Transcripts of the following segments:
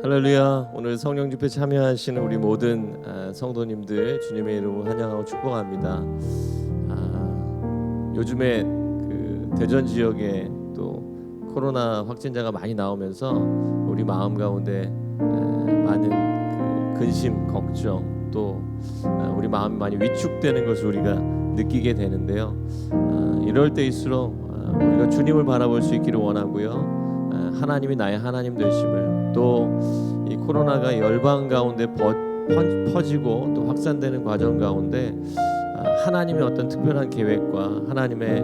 할렐루야. 오늘 성령 집회 참여하시는 우리 모든 성도님들 주님의 이름으로 환영하고 축복합니다. 요즘에 그 대전 지역에 또 코로나 확진자가 많이 나오면서 우리 마음 가운데 많은 그 근심, 걱정, 또 우리 마음이 많이 위축되는 것을 우리가 느끼게 되는데요. 이럴 때일수록 우리가 주님을 바라볼 수 있기를 원하고요. 하나님이 나의 하나님 되심을, 또 이 코로나가 열방 가운데 퍼지고 또 확산되는 과정 가운데 하나님의 어떤 특별한 계획과 하나님의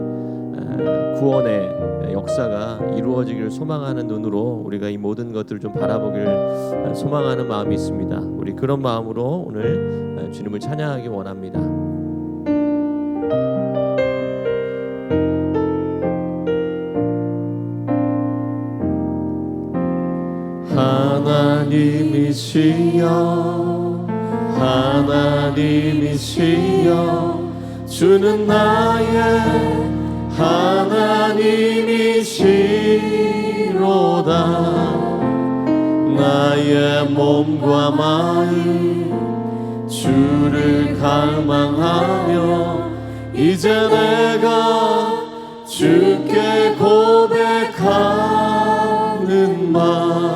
구원의 역사가 이루어지기를 소망하는 눈으로 우리가 이 모든 것들을 좀 바라보기를 소망하는 마음이 있습니다. 우리 그런 마음으로 오늘 주님을 찬양하기 원합니다. 하나님이시여, 하나님이시여, 주는 나의 하나님이시로다. 나의 몸과 마음 주를 갈망하며 이제 내가 주께 고백하는 말.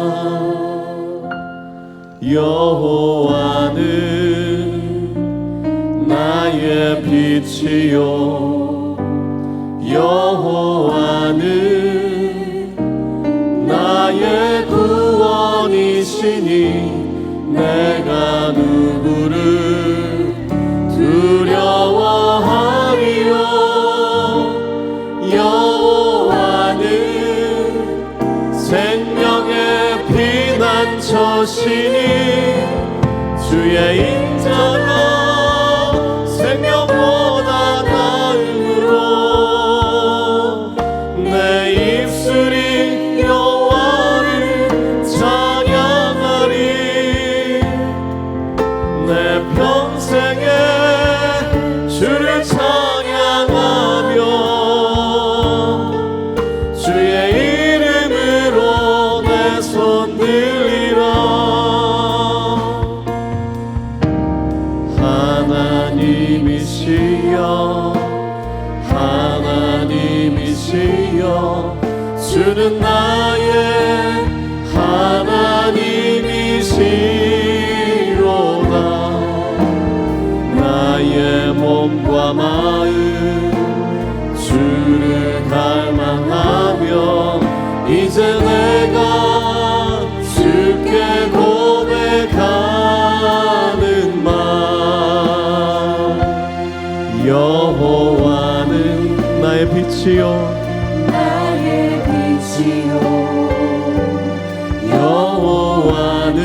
여호와는 나의 빛이요, 여호와는 나의 구원이시니 내가 누구를 두려워하리요. 여호와는 생명의 피난처시니 주의 인자가 생명보다 나음으로 내 입술이 여호와를 찬양하리. 내 평생에 주를 찬양하며 주의 이름으로 내 손 들리라. 하나님이시여, 하나님이시여, 주는 나의 하나님이시로다. 나의 몸과 마음 주를 갈망하며 이제 내가 주께 고백하는 말. 여호와는 나의 빛이요, 나의 빛이요, 여호와는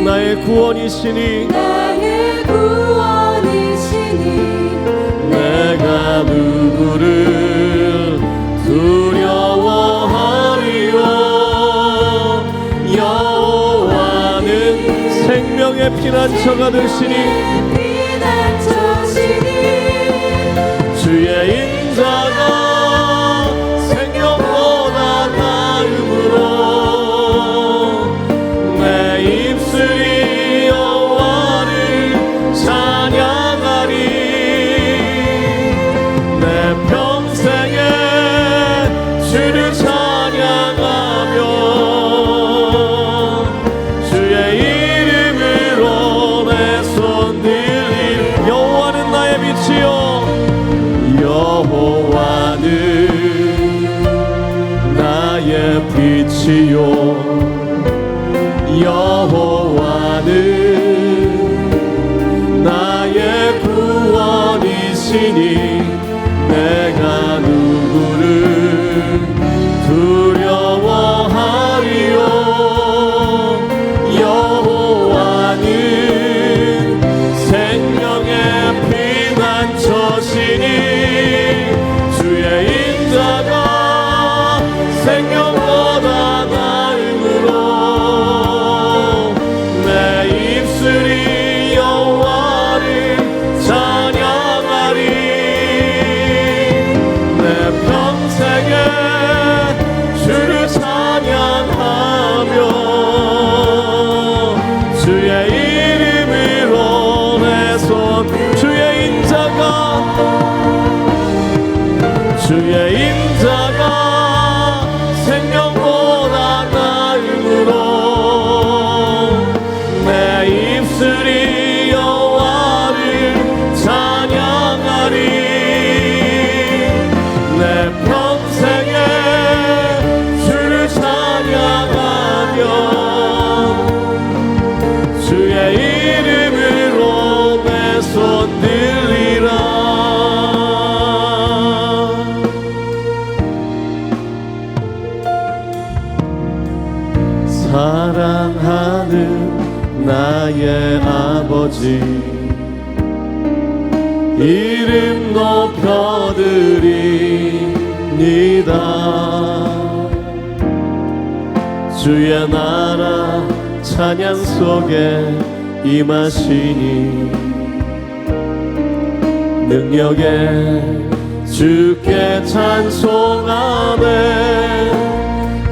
나의 구원이시니 나의 구원이시니 내가 누구를 두려워하리요. 여호와는 생명의 피난처가 되시니 주의 인자가 생명보다 나음으로 내 입술이 여호와를 찬양하리. 내 평생에 주를 찬양하며 주의 이름으로 내 손 들리. 여호와는 나의 빛이요, 여호와는 나의 빛이요, 여호와는 나의 구원이시니 내가 누구를 두려워하리요. 여호와는 생명의 피난처시니 주의 인자가 생명보다 나음으로 내 입술이 여호와를 찬양하리. 사랑하는 나의 아버지 이름 높여드립니다. 주의 나라 찬양 속에 임하시니 능력에 주께 찬송하네.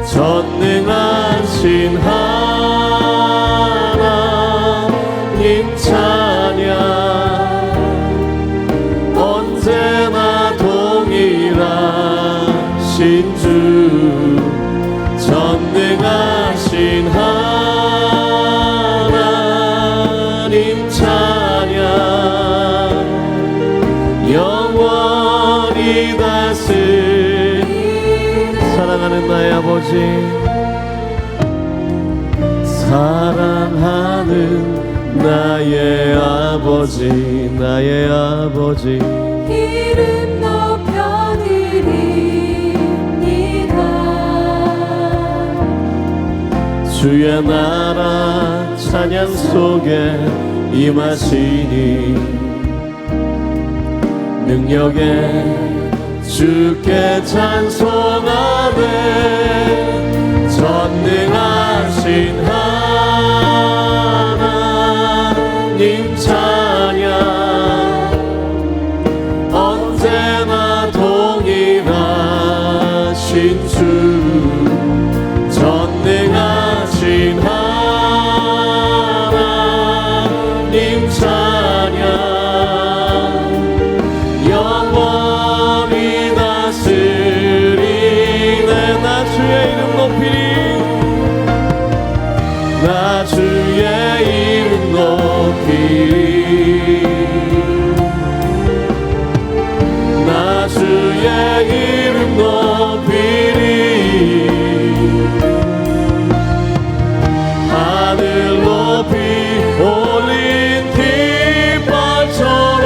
전능하신 하나님 찬양 언제나 동일하신 주 전능하신 하나님 찬양 영원히 다스리 사랑하는 나의 아버지 사랑하는 나의 아버지 나의 아버지 이름 높여드립니다. 주의 나라 찬양 속에 임하시니 능력에 주께 찬송하네. 전능하신 하나님 찬양 언제나 동일하신 주 전능하신 하나님 찬양 영원히 다스리네. 나 주의 이름 높이리 나 주의 이름 높이리 나 주의 이름 높이리 하늘 높이 올린 깃발처럼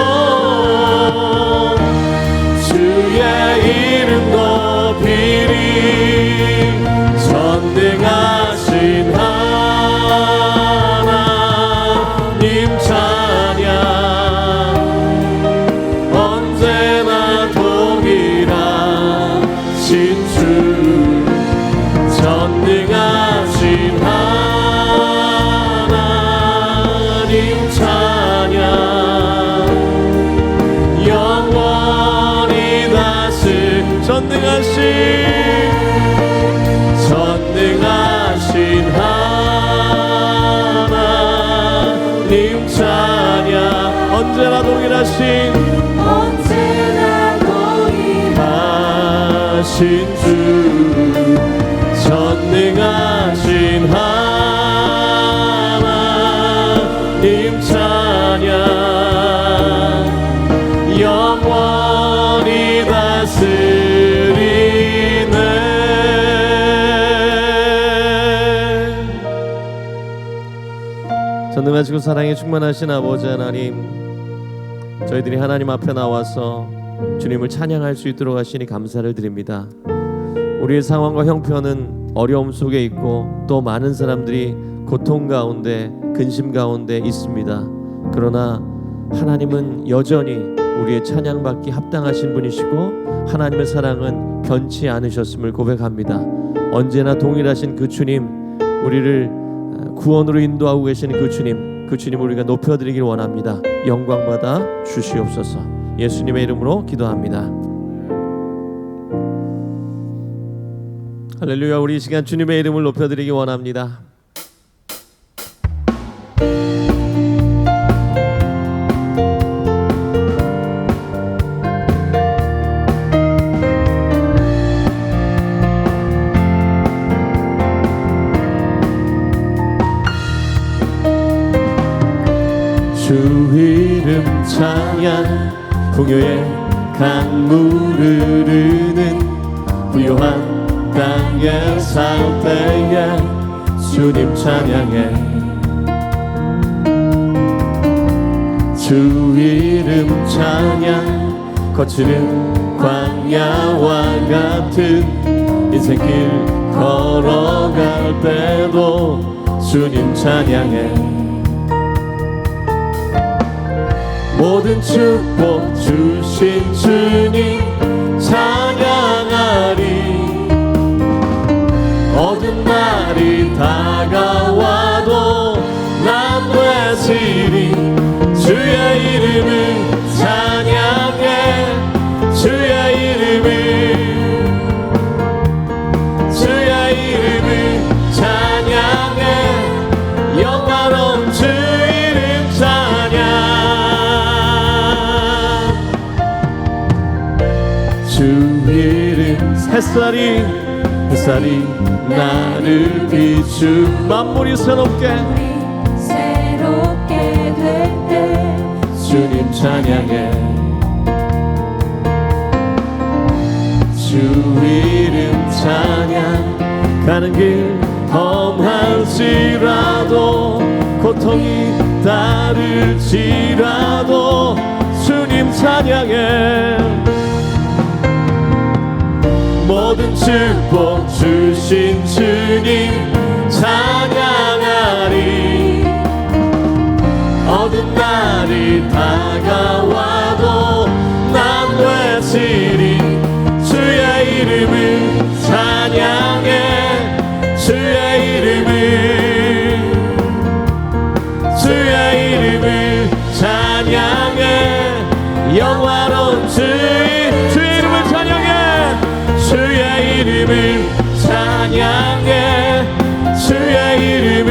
주의 이름 높이리 전능하신 하나님 찬양 언제나 동일하신 주 전능하신 하나님 찬양 영원히 전능하신 하나님 찬양 언제나 동일하신 주 전능하신 하나님 찬양 영원히 다스리네. 전능하시고 사랑에 충만하신 아버지 하나님 저희들이 하나님 앞에 나와서 주님을 찬양할 수 있도록 하시니 감사를 드립니다. 우리의 상황과 형편은 어려움 속에 있고 또 많은 사람들이 고통 가운데 근심 가운데 있습니다. 그러나 하나님은 여전히 우리의 찬양받기 합당하신 분이시고 하나님의 사랑은 변치 않으셨음을 고백합니다. 언제나 동일하신 그 주님 우리를 구원으로 인도하고 계시는 그 주님 우리가 높여드리길 원합니다. 영광받아 주시옵소서. 예수님의 이름으로 기도합니다. 할렐루야. 우리 이 시간 주님의 이름을 높여드리기 원합니다. 주 이름 찬양 풍요의 강물을 흐르는 부요한 땅에 살 때에 주님 찬양해. 주 이름 찬양 거칠은 광야와 같은 인생길 걸어갈 때도 주님 찬양해. 모든 축복 주신 주님 찬양하리. 어두운 날이 다가와도 난 외치리. 주의 이름을 찬양해. 주의 이름을, 주의 이름을 찬양해. 영화로운 주 이름 찬양. 주 이름 햇살이 나를 비추. 만물이 새롭게 될 때 주님 찬양해. 주 이름 찬양. 가는 길 험할지라도 고통이 따를지라도 주님 찬양해. 모든 축복 주신 주님 찬양하리. 어두운 날이 다가와도 난 외치리. 주의 이름을 찬양해. 주의 이름을, 주의 이름을 찬양해. 영화로운 주의 이름을 찬양해. 주의 이름을 찬양해. 주의 이름을,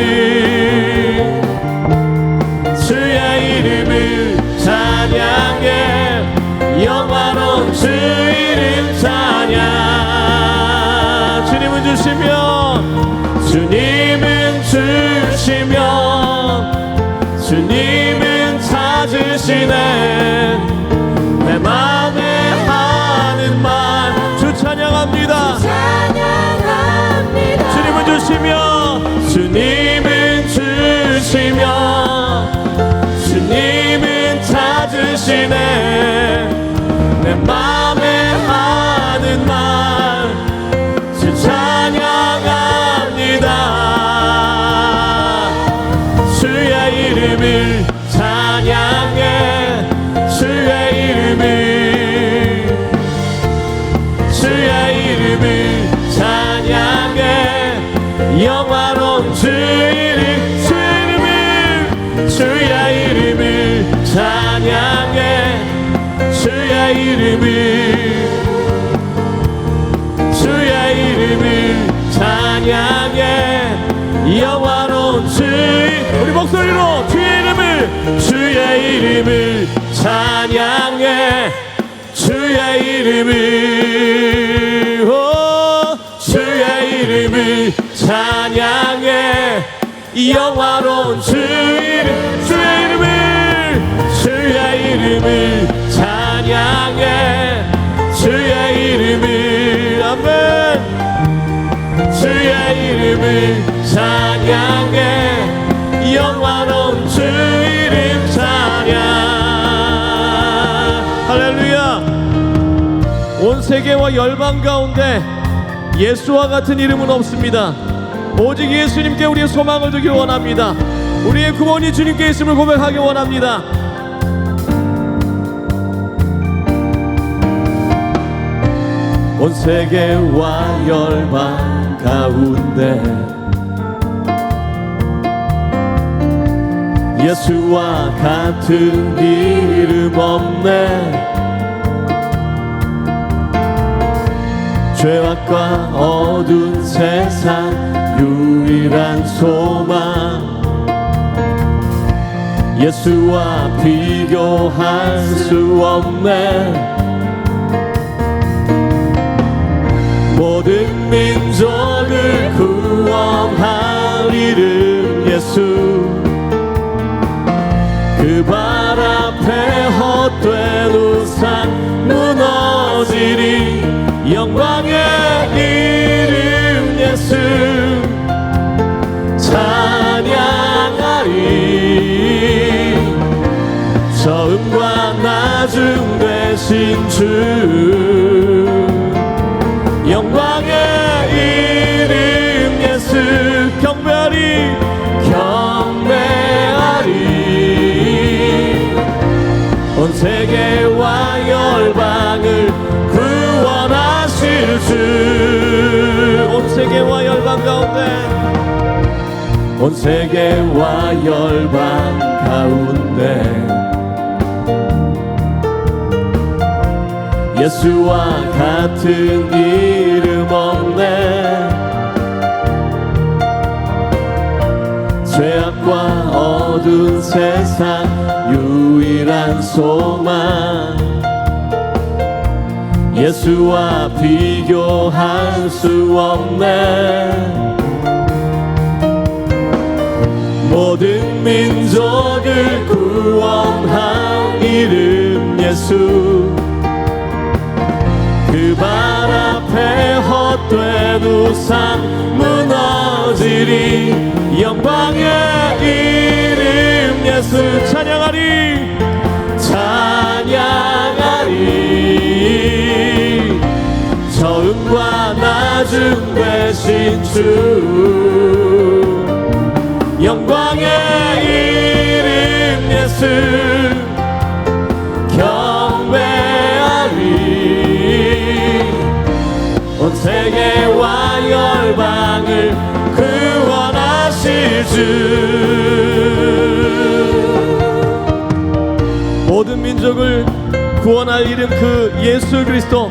주의 이름을 찬양해. 영화로운 주 이름 찬양. 주님은 주시며, 주님은 주시며, 주님은 찾으시네. 내 맘에 하는 말 주 찬양합니다. 주님은 주시며, 주님은 주시며, 주님은 찾으시네. 내 맘에 하는 말 주 찬양합니다. 주의 이름을 찬양해. 주의 이름을, 주의 이름을 찬양해. 영화로운 주 이름, 주의 이름을 찬양해. 주의 이름을, 주의 이름을 찬양해. 영화로운 주, 우리 목소리로 주의 이름을 찬양해. 주의 이름을, 주의 이름을 찬양해. 영화로운 주 이름, 주의 이름을 찬양해. 주의 이름을, 아멘. 주의 이름을 찬양해. 영화로운 주 이름 찬양. 할렐루야. 온 세계와 열방 가운데 예수와 같은 이름은 없습니다. 오직 예수님께 우리의 소망을 두기 원합니다. 우리의 구원이 주님께 있음을 고백하기 원합니다. 온 세계와 열방 가운데 예수와 같은 이름 없네. 죄악과 어두운 세상 유일한 소망. 예수와 비교할 수 없네. 모든 민족을 구원할 이름 예수. 그 발 앞에 헛된 우상 무너지리. 영광의 이름 예수 찬양하리. 처음과 나중 되신 주 영광의 이름 경배하리. 온 세계와 열방을 구원하실 주. 온 세계와 열방 가운데, 온 세계와 열방 가운데 예수와 같은 이름 없네. 죄악과 어두운 세상 유일한 소망, 예수와 비교할 수 없네. 모든 민족을 구원한 이름 예수, 그 발 앞에 헛된 우상 무너지리. 영광의 이름 예수 찬양하리. 찬양하리. 처음과 나중 되신 주, 영광의 이름 예수 경배하리. 온 세계와 열방을 구원하실 주. 모든 민족을 구원할 이름 그 예수 그리스도,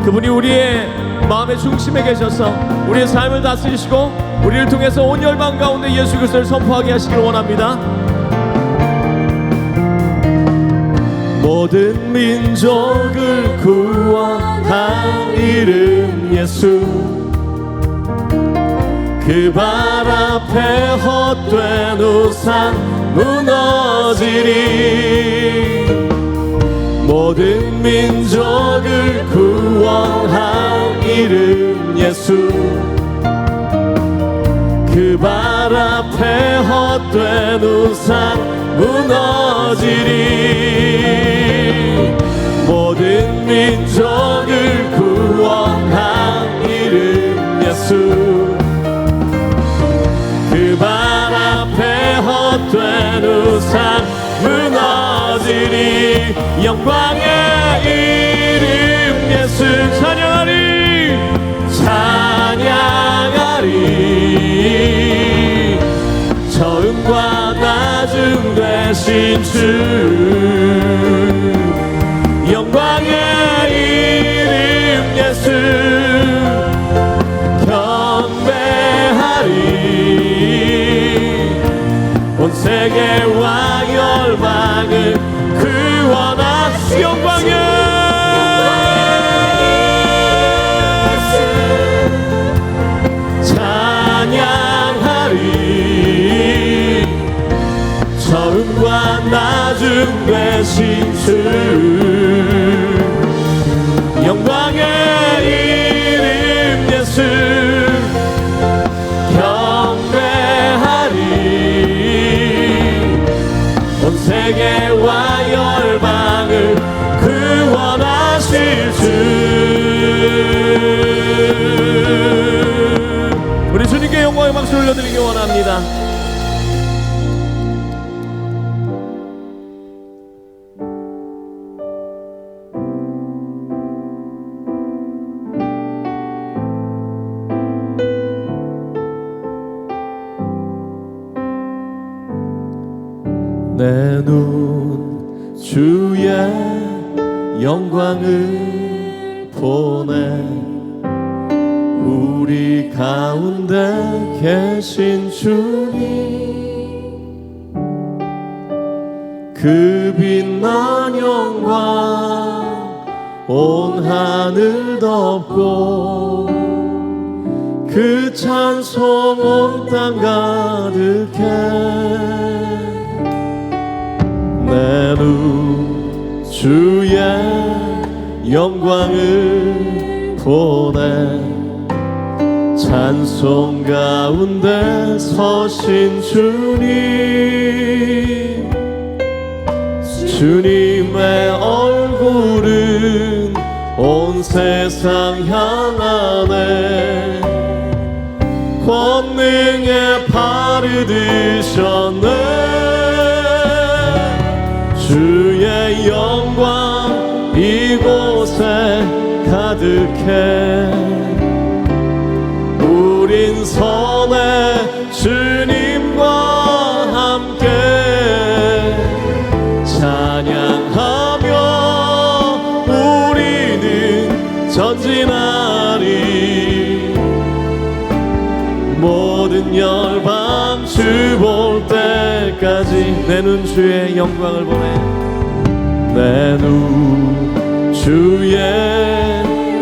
그분이 우리의 마음의 중심에 계셔서 우리의 삶을 다스리시고 우리를 통해서 온 열방 가운데 예수 그리스도를 선포하게 하시길 원합니다. 모든 민족을 구원한 이름 예수, 그 발 앞에 헛된 우상 무너지리. 모든 민족을 구원한 이름 예수, 그 발 앞에 헛된 우상 무너지리. 모든 민족을 구원한 이름 예수, 그 발 앞에 헛된 우상 무너지리. 영광의 이름 예수 찬양하리. 찬양하리. 처음과 나중 되신 주, 영광의 이름 예수 경배하리. 온 세계와 열방을 구원하시. 영광의 찬양하리. 처음과 나중 되신 주, 영광의 이름 예수 경배하리. 온 세계와 열방을 구원하실 주. 우리 주님께 영광의 박수 올려드리기 원합니다. 내 눈 주의 영광을 보내. 우리 가운데 계신 주님, 그 빛난 영광 온 하늘 덮고, 그 찬송 온 땅 가득해. 내 눈 주의 영광을 보내. 찬송 가운데 서신 주님, 주님의 얼굴은 온 세상 향하네. 권능의 발을 드셨네. 주의 영광 이곳에 가득해. 우린 선의 주님과 함께 찬양하며 우리는 전진하리. 모든 열방 주 볼 때까지 내 눈 주의 영광을 보내. 내 눈 주의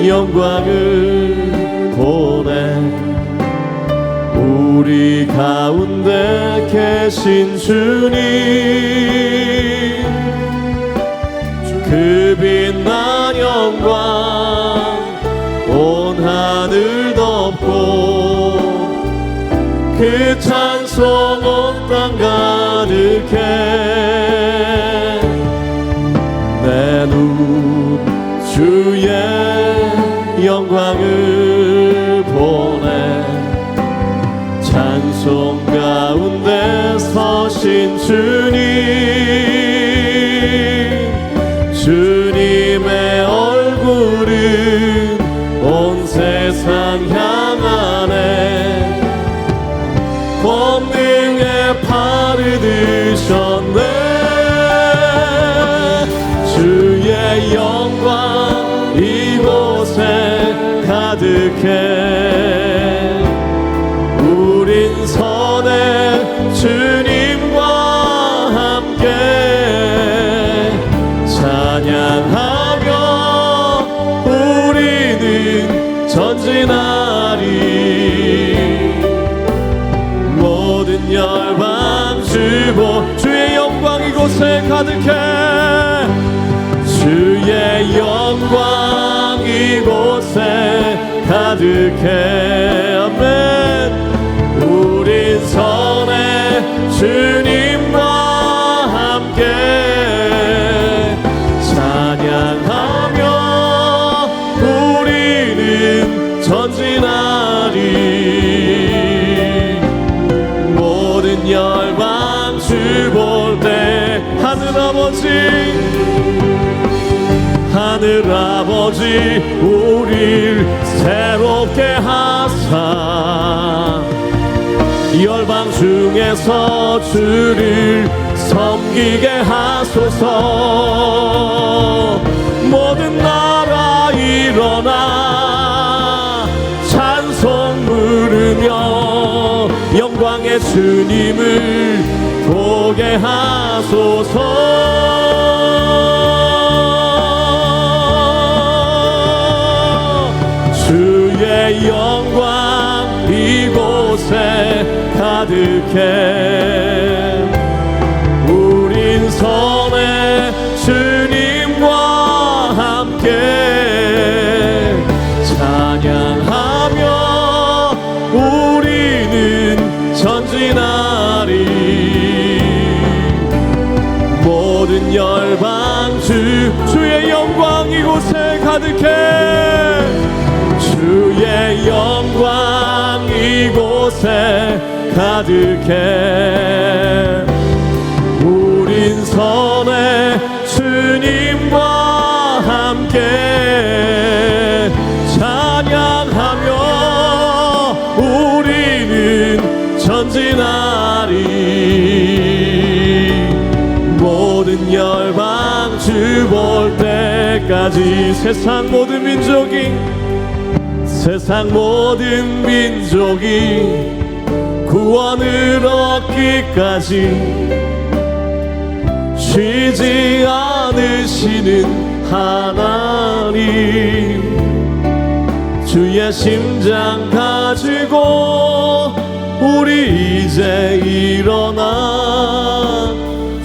영광을 보내. 우리 가운데 계신 주님, 그 빛난 영광 온 하늘 덮고 그 찬송 온 땅 가득해. 내 눈 주의 영광을 보내. 찬송 가운데 서신 주님, 주님의 얼굴은 온 세상 향하네. 권능의 팔을 드셨네. 주의 영광 이곳에 가득해. 우린 선의 주님과 함께 찬양하며 우리는 전진하리. 모든 열방 주보 주의 영광 이곳에 가득해. 주의 영광 이곳에 가득해. 아멘. 우린 선의 주님과 함께 찬양하며 우리는 전진하리. 모든 열방 주 볼 때 하늘 아버지 우릴 새롭게 하사 열방 중에서 주를 섬기게 하소서. 모든 나라 일어나 찬송 부르며 영광의 주님을 보게 하소서. 주의 영광 이곳에 가득해. 우린 선의 주님과 함께 찬양하며 우리는 전진하리. 모든 열방 주의 영광 이곳에 가득해. 주의 영광 이곳에 가득해. 우린 선의 주님과 함께 찬양하며 우리는 전진하리. 모든 열방 주 볼 때까지 세상 모든 민족이 구원을 얻기까지 쉬지 않으시는 하나님, 주의 심장 가지고 우리 이제 일어나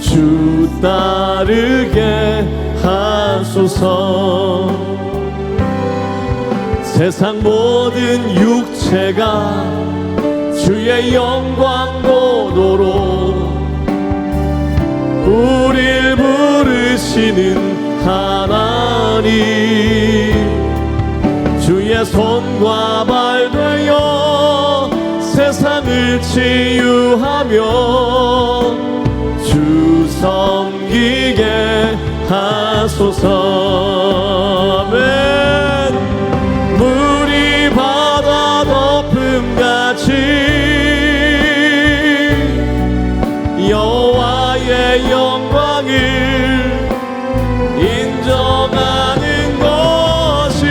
주 따르게 하소서. 세상 모든 육체가 주의 영광 보도록 우릴 부르시는 하나님, 주의 손과 발 되어 치유하며 주 섬기게 하소서. 아멘. 물이 바다 덮음같이 여호와의 영광을 인정하는 것이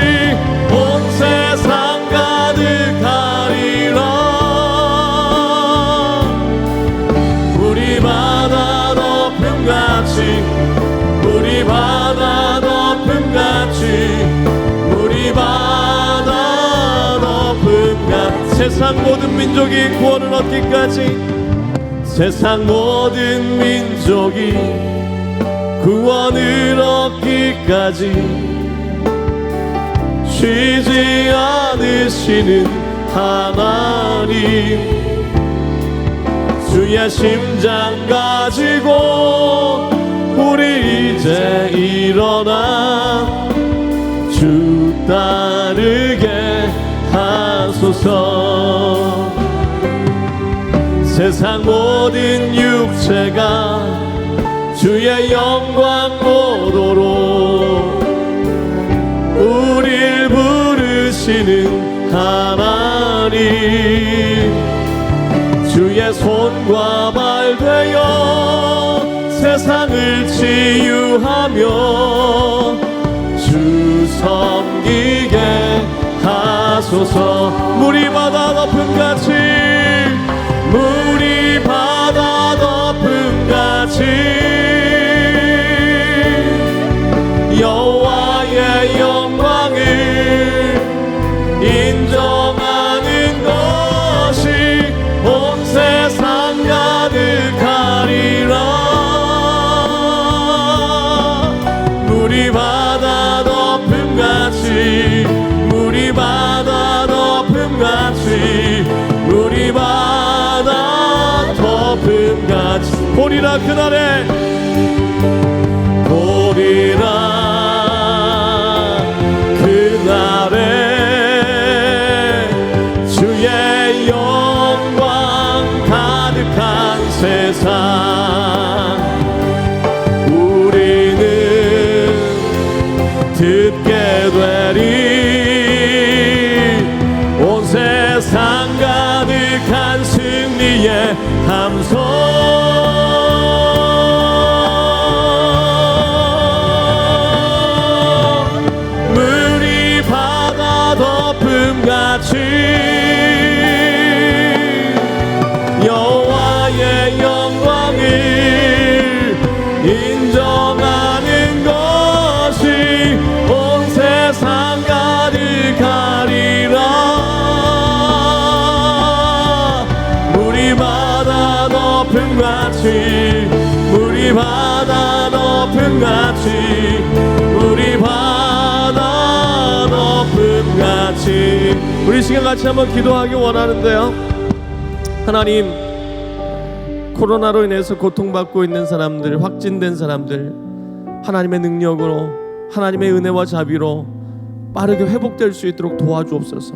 온 세상 가득하리라. 물이 바다 덮음같이 물이 바다 덮음같이 물이 바다 덮음같이 세상 모든 민족이 구원을 얻기까지 세상 모든 민족이 구원을 얻기까지 쉬지 않으시는 하나님, 주의 심장 가지고 우리 이제 일어나 주 따르게 하소서. 세상 모든 육체가 주의 영광 보도록 우릴 부르시는 하나님, 주의 손과 발 되어 세상을 치유하며 주 섬기게 하소서. 물이 바다 덮음같이 물이 바다 덮음같이 여호와의 영광을 인정하는 것이 온 세상 가득하리라. 물이 바다 덮음같이 물이 바다 덮음같이 물이 바다 덮음같이 보리라. 그날에 보리라. 그날에 주의 영광 가득한 세상 우리는 듣게 되리. 온 세상 가득한 승리의 함성. 물이 바다 덮음같이 여호와의 영광을 인정하는 것이 온 세상 가득하리라. 물이 바다 덮음같이 물이 바다 덮음같이 물이 바다 덮음같이. 우리 시간 같이 한번 기도하기 원하는데요. 하나님, 코로나로 인해서 고통받고 있는 사람들, 확진된 사람들 하나님의 능력으로 하나님의 은혜와 자비로 빠르게 회복될 수 있도록 도와주옵소서.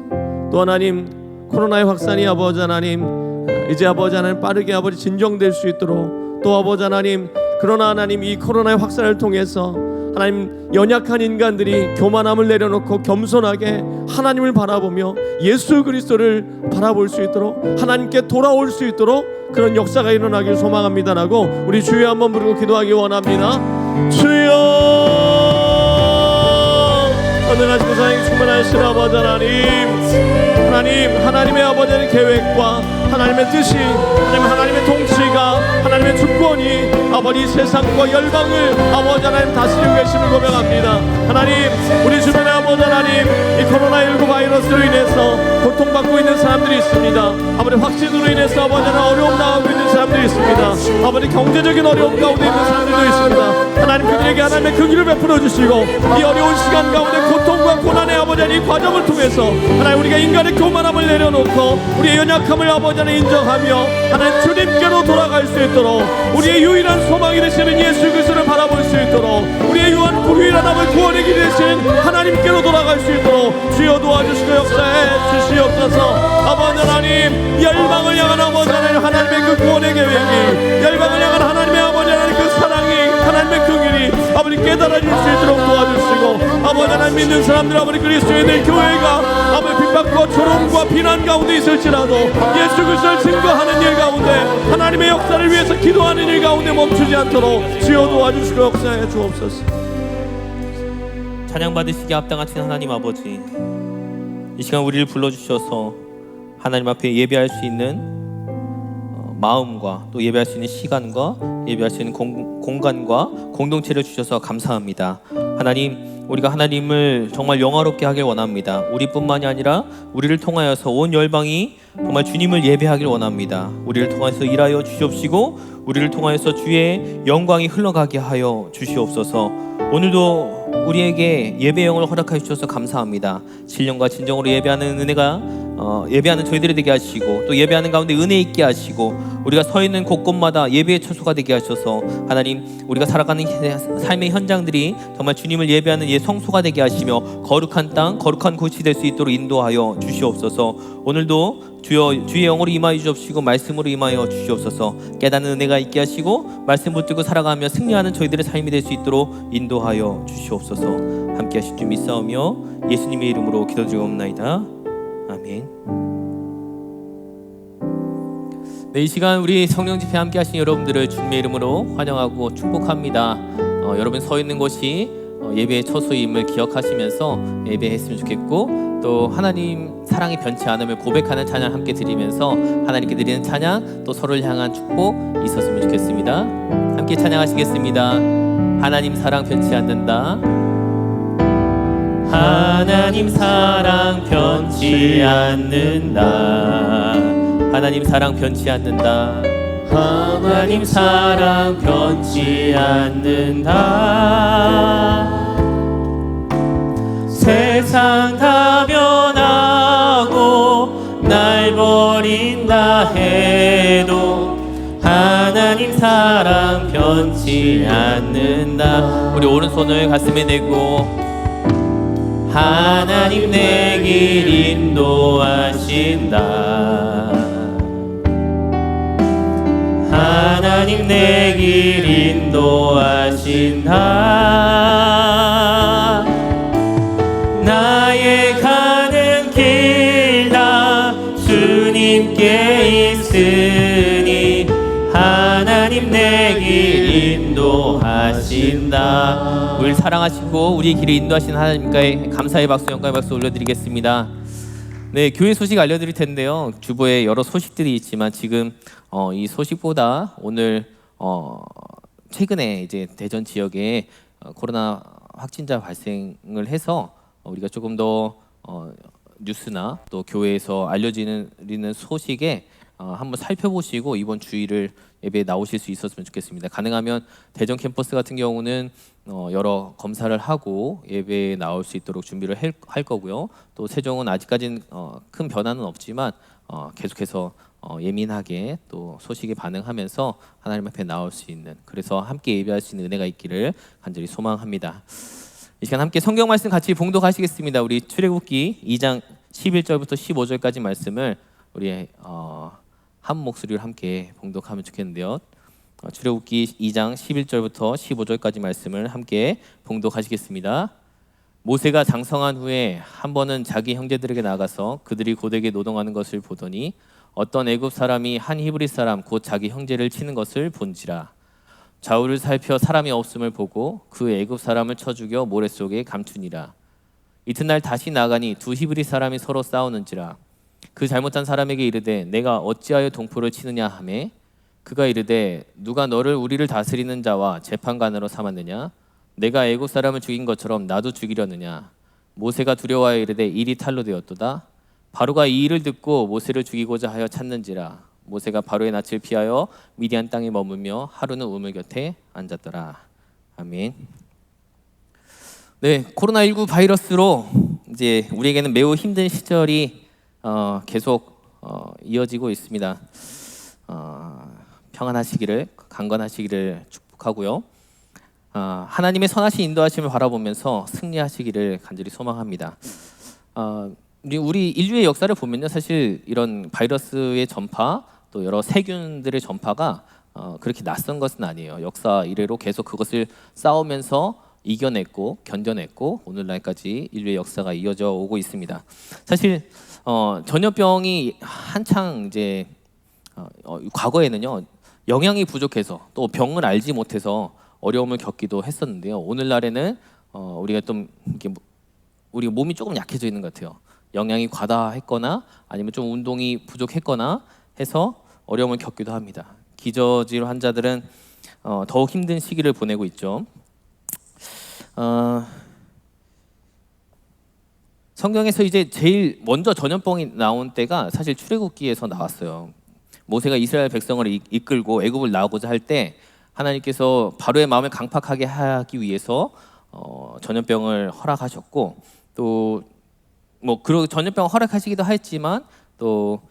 또 하나님, 코로나의 확산이 아버지 하나님 이제 아버지 하나님 빠르게 아버지 진정될 수 있도록 또 아버지 하나님, 그러나 하나님 이 코로나의 확산을 통해서 하나님 연약한 인간들이 교만함을 내려놓고 겸손하게 하나님을 바라보며 예수 그리스도를 바라볼 수 있도록 하나님께 돌아올 수 있도록 그런 역사가 일어나길 소망합니다라고 우리 주여 한번 부르고 기도하기 원합니다. 주여, 선언하시고 사랑이 충만하신 아버지 하나님, 하나님의 아버지의 계획과 하나님의 뜻이 하나님의 통치가 하나님의 주권이 아버지 세상과 열방을 아버지 하나님 다스리고 계심을 고백합니다. 하나님, 우리 주변에 아버지 하나님 이 코로나19 바이러스로 인해서 고통받고 있는 사람들이 있습니다. 아버지 확진으로 인해서 아버지 하나님 어려움 당하고 있는 사람들이 있습니다. 아버지 경제적인 어려움 가운데 있는 사람들도 있습니다. 하나님, 그들에게 하나님의 긍휼을 베풀어 주시고 이 어려운 시간 가운데 고통과 고난의 아버지 하나님 이 과정을 통해서 하나님 우리가 인간의 교만함을 내려놓고 우리의 연약함을 아버지 하나님 인정하며 하나님 주님께로 하나님께로 돌아갈 수 있도록, 우리의 유일한 소망이 되시는 예수 그리스도를 바라볼 수 있도록, 우리의 유일한 남은 구원의 길이 되시는 하나님께로 돌아갈 수 있도록 주여 도와주시고 역사해 주시옵소서. 아버지 하나님, 열방을 향한 아버지 하나님, 하나님의 그 구원의 계획이, 열방을 향한 하나님의 아버지 하나님 그 사랑이, 하나님의 그 길이 아버지 깨달아질 수 있도록 도와주시고, 아버지 하나님 믿는 사람들, 아버지 그리스도인의 교회가 아버지 핍박과 조롱과 비난 가운데 있을지라도 예수 그리스도를 증거하는 일 가운데, 하나님의 역사를 위해서 기도하는 일 가운데 멈추지 않도록 주여 도와주시고 역사해 주옵소서. 찬양 받으시기에 합당하신 하나님 아버지, 이 시간 우리를 불러주셔서 하나님 앞에 예배할 수 있는 마음과 또 예배할 수 있는 시간과 예배할 수 있는 공간과 공동체를 주셔서 감사합니다. 하나님, 우리가 하나님을 정말 영화롭게 하길 원합니다. 우리뿐만이 아니라 우리를 통하여서 온 열방이 정말 주님을 예배하길 원합니다. 우리를 통해서 일하여 주시옵시고 우리를 통하여서 주의 영광이 흘러가게 하여 주시옵소서. 오늘도 우리에게 예배 영을 허락하여 주셔서 감사합니다. 신령과 진정으로 예배하는 은혜가 예배하는 저희들이 되게 하시고, 또 예배하는 가운데 은혜 있게 하시고, 우리가 서 있는 곳곳마다 예배의 처소가 되게 하셔서 하나님, 우리가 살아가는 삶의 현장들이 정말 주님을 예배하는 성소가 되게 하시며 거룩한 땅, 거룩한 곳이 될 수 있도록 인도하여 주시옵소서. 오늘도 주의 영으로 임하여 주옵시고 말씀으로 임하여 주시옵소서. 깨닫는 은혜가 있게 하시고 말씀 붙들고 살아가며 승리하는 저희들의 삶이 될 수 있도록 인도하여 주시옵소서. 함께 하실 줄 믿사오며 예수님의 이름으로 기도드리옵나이다. 아멘. 네, 이 시간 우리 성령 집회 함께 하신 여러분들을 주님의 이름으로 환영하고 축복합니다. 여러분 서 있는 곳이 예배의 처소임을 기억하시면서 예배했으면 좋겠고, 또 하나님 사랑이 변치 않음을 고백하는 찬양 함께 드리면서 하나님께 드리는 찬양, 또 서로를 향한 축복 있었으면 좋겠습니다. 함께 찬양하시겠습니다. 하나님 사랑 변치 않는다. 하나님 사랑 변치 않는다. 하나님 사랑 변치 않는다. 하나님 사랑 변치 않는다. 세상 다 변하고 날 버린다 해도 하나님 사랑 변치 않는다. 우리 오른손을 가슴에 대고 하나님 내 길 인도하신다. 하나님 내 길 인도하신다. 나의 가는 길 다 주님께 있으니 하나님 내 길 인도하신다. 우리를 사랑하시고 우리의 길을 인도하신 하나님께 감사의 박수, 영광의 박수 올려드리겠습니다. 네, 교회 소식 알려드릴 텐데요. 주보에 여러 소식들이 있지만 지금 이 소식보다 오늘 최근에 이제 대전 지역에 코로나 확진자 발생을 해서 우리가 조금 더 뉴스나 또 교회에서 알려지는 소식에 한번 살펴보시고 이번 주일을 예배에 나오실 수 있었으면 좋겠습니다. 가능하면 대전 캠퍼스 같은 경우는 여러 검사를 하고 예배에 나올 수 있도록 준비를 할 거고요. 또 세종은 아직까지는 큰 변화는 없지만 계속해서 예민하게 또 소식에 반응하면서 하나님 앞에 나올 수 있는, 그래서 함께 예배할 수 있는 은혜가 있기를 간절히 소망합니다. 이 시간 함께 성경 말씀 같이 봉독하시겠습니다. 우리 출애굽기 2장 11절부터 15절까지 말씀을 우리 한 목소리로 함께 봉독하면 좋겠는데요. 출애굽기 2장 11절부터 15절까지 말씀을 함께 봉독하시겠습니다. 모세가 장성한 후에 한 번은 자기 형제들에게 나가서 그들이 고되게 노동하는 것을 보더니 어떤 애굽 사람이 한 히브리 사람 곧 자기 형제를 치는 것을 본지라. 좌우를 살펴 사람이 없음을 보고 그 애굽 사람을 쳐 죽여 모래 속에 감추니라. 이튿날 다시 나가니 두 히브리 사람이 서로 싸우는지라. 그 잘못한 사람에게 이르되 내가 어찌하여 동포를 치느냐 하매 그가 이르되 누가 너를 우리를 다스리는 자와 재판관으로 삼았느냐? 내가 애굽 사람을 죽인 것처럼 나도 죽이려느냐? 모세가 두려워하여 이르되 일이 탈로 되었도다. 바로가 이 일을 듣고 모세를 죽이고자 하여 찾는지라. 모세가 바로의 낯을 피하여 미디안 땅에 머물며 하루는 우물 곁에 앉았더라. 아멘. 네, 코로나19 바이러스로 이제 우리에게는 매우 힘든 시절이 계속 이어지고 있습니다. 평안하시기를 강건하시기를 축복하고요. 하나님의 선하신 인도하심을 바라보면서 승리하시기를 간절히 소망합니다. 우리 인류의 역사를 보면요, 사실 이런 바이러스의 전파 또 여러 세균들의 전파가 그렇게 낯선 것은 아니에요. 역사 이래로 계속 그것을 싸우면서 이겨냈고 견뎌냈고 오늘날까지 인류의 역사가 이어져 오고 있습니다. 사실 전염병이 한창 이제 과거에는요, 영양이 부족해서 또 병을 알지 못해서 어려움을 겪기도 했었는데요. 오늘날에는 우리가 좀 이렇게 우리 몸이 조금 약해져 있는 것 같아요. 영양이 과다했거나 아니면 좀 운동이 부족했거나 해서 어려움을 겪기도 합니다. 기저질 환자들은 더욱 힘든 시기를 보내고 있죠. 성경에서 이제 제일 먼저 전염병이 나온 때가 사실 출애굽기에서 나왔어요. 모세가 이스라엘 백성을 이끌고 애굽을 나오고자 할 때 하나님께서 바로의 마음을 강팍하게 하기 위해서 전염병을 허락하셨고 또 그 전염병을 허락하시기도 했지만 또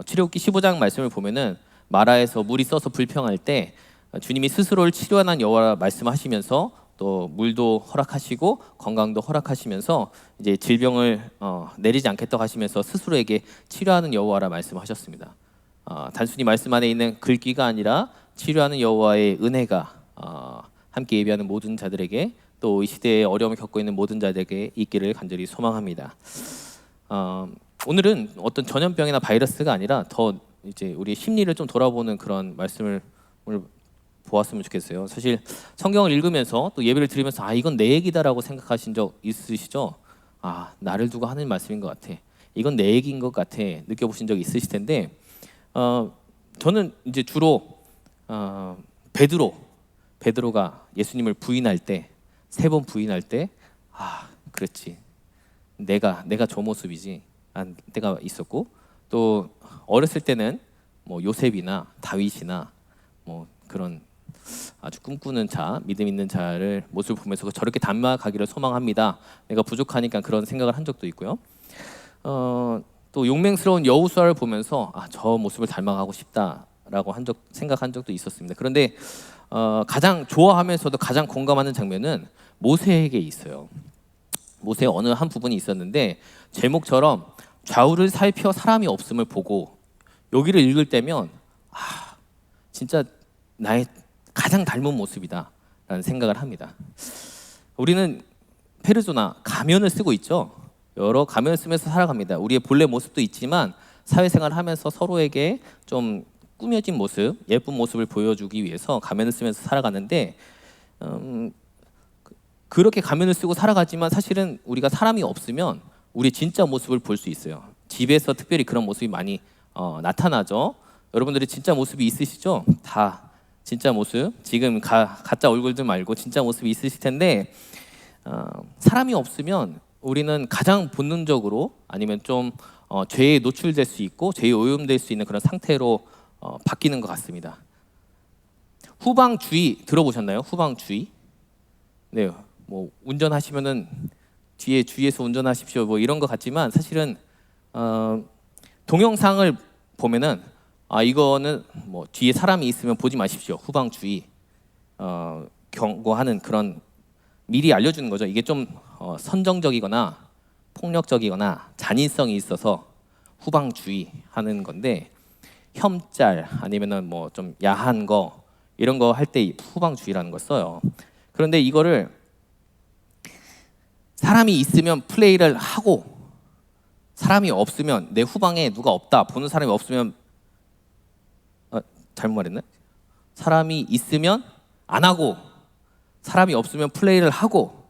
출애굽기 15장 말씀을 보면은 마라에서 물이 써서 불평할 때 주님이 스스로를 치료하는 여호와라 말씀하시면서 또 물도 허락하시고 건강도 허락하시면서 이제 질병을 내리지 않겠다고 하시면서 스스로에게 치료하는 여호와라 말씀하셨습니다. 단순히 말씀 안에 있는 글귀가 아니라 치료하는 여호와의 은혜가 함께 예배하는 모든 자들에게 또 이 시대에 어려움을 겪고 있는 모든 자들에게 있기를 간절히 소망합니다. 오늘은 어떤 전염병이나 바이러스가 아니라 더 이제 우리 심리를 좀 돌아보는 그런 말씀을 오늘 보았으면 좋겠어요. 사실 성경을 읽으면서 또 예배를 드리면서 이건 내 얘기다라고 생각하신 적 있으시죠? 나를 두고 하는 말씀인 것 같아. 이건 내 얘기인 것 같아. 느껴보신 적 있으실 텐데 저는 이제 주로 베드로가 예수님을 부인할 때 3번 부인할 때 그렇지. 내가 저 모습이지. 때가 있었고 또 어렸을 때는 뭐 요셉이나 다윗이나 뭐 그런 아주 꿈꾸는 자, 믿음 있는 자를 모습을 보면서 저렇게 닮아가기를 소망합니다. 내가 부족하니까 그런 생각을 한 적도 있고요. 또 용맹스러운 여호수아를 보면서 저 모습을 닮아가고 싶다라고 생각한 적도 있었습니다. 그런데 가장 좋아하면서도 가장 공감하는 장면은 모세에게 있어요. 모세의 어느 한 부분이 있었는데 제목처럼 좌우를 살펴 사람이 없음을 보고 여기를 읽을 때면 진짜 나의 가장 닮은 모습이다라는 생각을 합니다. 우리는 페르소나 가면을 쓰고 있죠. 여러 가면을 쓰면서 살아갑니다. 우리의 본래 모습도 있지만 사회생활을 하면서 서로에게 좀 꾸며진 모습, 예쁜 모습을 보여주기 위해서 가면을 쓰면서 살아가는데 그렇게 가면을 쓰고 살아가지만 사실은 우리가 사람이 없으면 우리 진짜 모습을 볼 수 있어요. 집에서 특별히 그런 모습이 많이 나타나죠. 여러분들이 진짜 모습이 있으시죠? 다 진짜 모습, 지금 가짜 얼굴들 말고 진짜 모습이 있으실 텐데 사람이 없으면 우리는 가장 본능적으로 아니면 좀 죄에 노출될 수 있고 죄에 오염될 수 있는 그런 상태로 바뀌는 것 같습니다. 후방주의 들어보셨나요? 후방주의? 네, 뭐 운전하시면은 뒤에 주의해서 운전하십시오 뭐 이런 것 같지만 사실은 동영상을 보면은 이거는 뭐 뒤에 사람이 있으면 보지 마십시오. 후방주의 경고하는 그런 미리 알려주는 거죠. 이게 좀 선정적이거나 폭력적이거나 잔인성이 있어서 후방주의하는 건데 혐짤 아니면은 뭐 좀 야한 거 이런 거 할 때 후방주의라는 걸 써요. 그런데 이거를 사람이 있으면 플레이를 하고 사람이 없으면 내 후방에 누가 없다 보는 사람이 없으면 잘못 말했네. 사람이 있으면 안 하고 사람이 없으면 플레이를 하고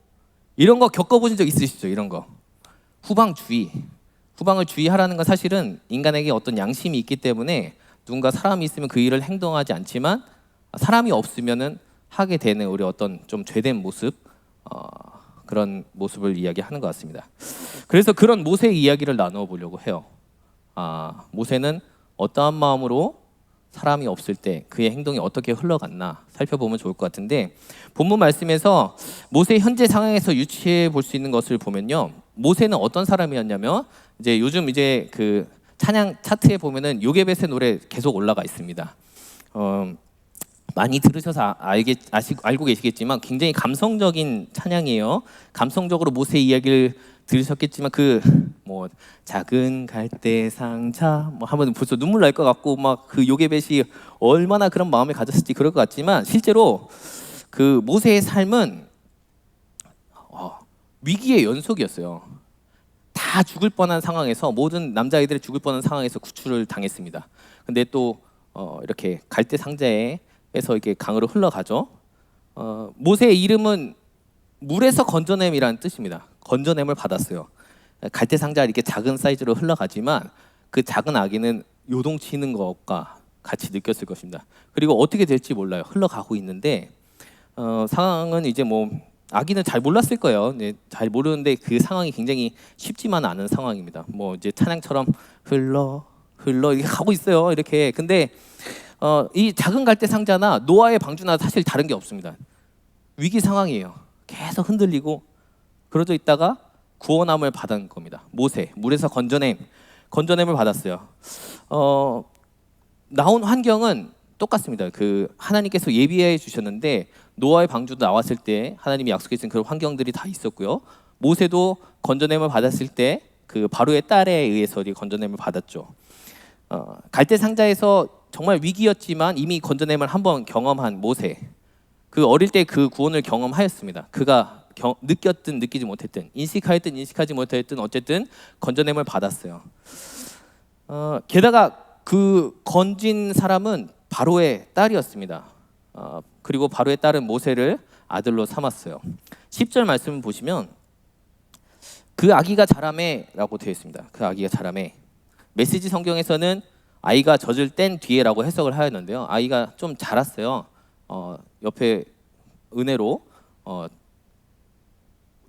이런 거 겪어보신 적 있으시죠? 이런 거 후방주의. 후방을 주의하라는 건 사실은 인간에게 어떤 양심이 있기 때문에 누군가 사람이 있으면 그 일을 행동하지 않지만 사람이 없으면은 하게 되는 우리 어떤 좀 죄된 모습 그런 모습을 이야기하는 것 같습니다. 그래서 그런 모세의 이야기를 나누어 보려고 해요. 모세는 어떠한 마음으로 사람이 없을 때 그의 행동이 어떻게 흘러갔나 살펴보면 좋을 것 같은데 본문 말씀에서 모세의 현재 상황에서 유추해 볼 수 있는 것을 보면요. 모세는 어떤 사람이었냐면 이제 요즘 이제 그 찬양 차트에 보면은 요게벳의 노래 계속 올라가 있습니다. 많이 들으셔서 알고 계시겠지만 굉장히 감성적인 찬양이에요. 감성적으로 모세 이야기를 들으셨겠지만 그 뭐 작은 갈대 상자 뭐 하면 벌써 눈물 날 것 같고 막 그 요게벳이 얼마나 그런 마음을 가졌을지 그럴 것 같지만 실제로 그 모세의 삶은 위기의 연속이었어요. 다 죽을 뻔한 상황에서 모든 남자아이들이 죽을 뻔한 상황에서 구출을 당했습니다. 근데 또 이렇게 갈대 상자에서 이렇게 강으로 흘러가죠. 모세의 이름은 물에서 건져냄이라는 뜻입니다. 건져냄을 받았어요. 갈대 상자 이렇게 작은 사이즈로 흘러가지만 그 작은 아기는 요동치는 것과 같이 느꼈을 것입니다. 그리고 어떻게 될지 몰라요. 흘러가고 있는데 상황은 이제 뭐 아기는 잘 몰랐을 거예요. 네, 잘 모르는데 그 상황이 굉장히 쉽지만 않은 상황입니다. 뭐 이제 찬양처럼 흘러 이렇게 가고 있어요. 이렇게. 근데 이 작은 갈대 상자나 노아의 방주나 사실 다른 게 없습니다. 위기 상황이에요. 계속 흔들리고 그러져 있다가 구원함을 받은 겁니다. 모세 물에서 건져냄을 받았어요. 나온 환경은 똑같습니다. 그 하나님께서 예비해 주셨는데 노아의 방주도 나왔을 때 하나님이 약속해 주신 그런 환경들이 다 있었고요. 모세도 건져냄을 받았을 때 그 바로의 딸에 의해서 건져냄을 받았죠. 갈대 상자에서 정말 위기였지만 이미 건져냄을 한번 경험한 모세. 그 어릴 때 그 구원을 경험하였습니다. 그가 느꼈든 느끼지 못했든 인식하였든 인식하지 못하였든 어쨌든 건져냄을 받았어요. 게다가 그 건진 사람은 바로의 딸이었습니다. 그리고 바로의 딸은 모세를 아들로 삼았어요. 10절 말씀을 보시면 그 아기가 자라매라고 되어 있습니다. 그 아기가 자라매. 메시지 성경에서는 아이가 젖을 뗀 뒤에라고 해석을 하였는데요. 아이가 좀 자랐어요. 옆에 은혜로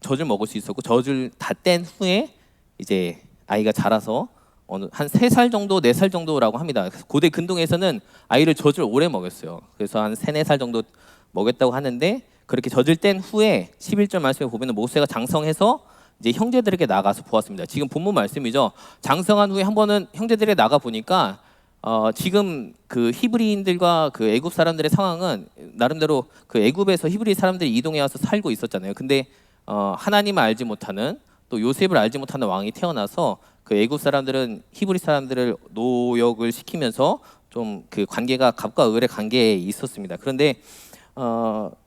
젖을 먹을 수 있었고 젖을 다 뗀 후에 이제 아이가 자라서 한 3살 정도, 4살 정도라고 합니다. 고대 근동에서는 아이를 젖을 오래 먹였어요. 그래서 한 3, 4살 정도 먹였다고 하는데 그렇게 젖을 뗀 후에 11절 말씀에 보면 모세가 장성해서 이제 형제들에게 나가서 보았습니다. 지금 본문 말씀이죠. 장성한 후에 한 번은 형제들에게 나가 보니까 지금 그 히브리인들과 그 애굽 사람들의 상황은 나름대로 그 애굽에서 히브리 사람들이 이동해 와서 살고 있었잖아요. 근데 하나님을 알지 못하는 또 요셉을 알지 못하는 왕이 태어나서 그 애굽 사람들은 히브리 사람들을 노역을 시키면서 좀 그 관계가 갑과 을의 관계에 있었습니다. 그런데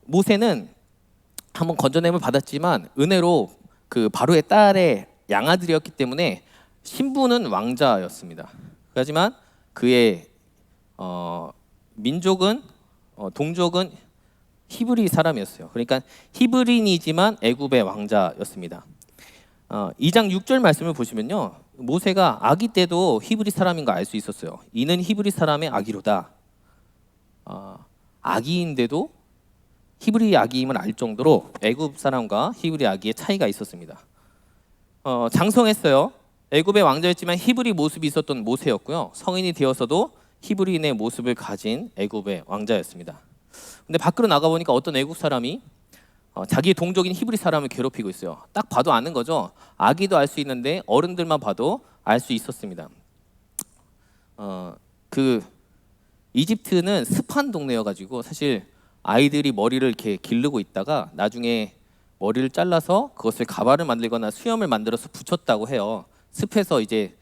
모세는 한번 건져냄을 받았지만 은혜로 그 바로의 딸의 양아들이었기 때문에 신부는 왕자였습니다. 하지만 그의 민족은 동족은 히브리 사람이었어요. 그러니까 히브리인이지만 애굽의 왕자였습니다. 2장 6절 말씀을 보시면요. 모세가 아기 때도 히브리 사람인 거 알 수 있었어요. 이는 히브리 사람의 아기로다. 아기인데도 히브리 아기임을 알 정도로 애굽 사람과 히브리 아기의 차이가 있었습니다. 장성했어요. 애굽의 왕자였지만 히브리 모습이 있었던 모세였고요. 성인이 되어서도 히브리인의 모습을 가진 애굽의 왕자였습니다. 근데 밖으로 나가 보니까 어떤 애굽 사람이 자기 동족인 히브리 사람을 괴롭히고 있어요. 딱 봐도 아는 거죠. 아기도 알 수 있는데 어른들만 봐도 알 수 있었습니다. 그 이집트는 습한 동네여가지고 사실 아이들이 머리를 이렇게 기르고 있다가 나중에 머리를 잘라서 그것을 가발을 만들거나 수염을 만들어서 붙였다고 해요. 습해서 이제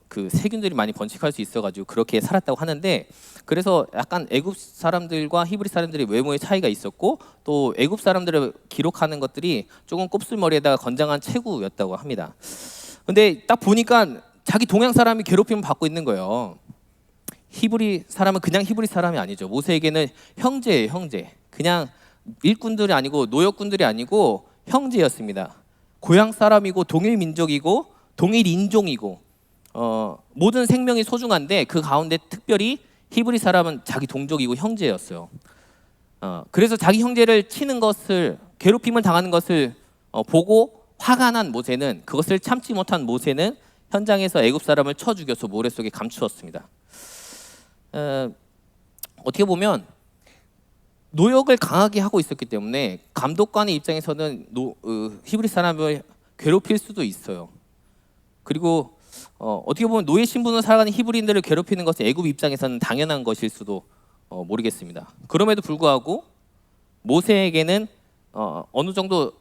그 세균들이 많이 번식할 수 있어가지고 그렇게 살았다고 하는데 그래서 약간 애굽 사람들과 히브리 사람들의 외모의 차이가 있었고 또 애굽 사람들을 기록하는 것들이 조금 곱슬머리에다가 건장한 체구였다고 합니다. 근데 딱 보니까 자기 동양 사람이 괴롭힘을 받고 있는 거예요. 히브리 사람은 그냥 히브리 사람이 아니죠. 모세에게는 형제예요, 형제. 그냥 일꾼들이 아니고 노역군들이 아니고 형제였습니다. 고향 사람이고 동일 민족이고 동일 인종이고 모든 생명이 소중한데 그 가운데 특별히 히브리 사람은 자기 동족이고 형제였어요. 그래서 자기 형제를 치는 것을 괴롭힘을 당하는 것을 보고 화가 난 모세는 그것을 참지 못한 모세는 현장에서 애굽 사람을 쳐 죽여서 모래 속에 감추었습니다. 어떻게 보면 노역을 강하게 하고 있었기 때문에 감독관의 입장에서는 히브리 사람을 괴롭힐 수도 있어요. 그리고 어떻게 보면 노예 신분으로 살아가는 히브리인들을 괴롭히는 것은 애굽 입장에서는 당연한 것일 수도 모르겠습니다. 그럼에도 불구하고 모세에게는 어느 정도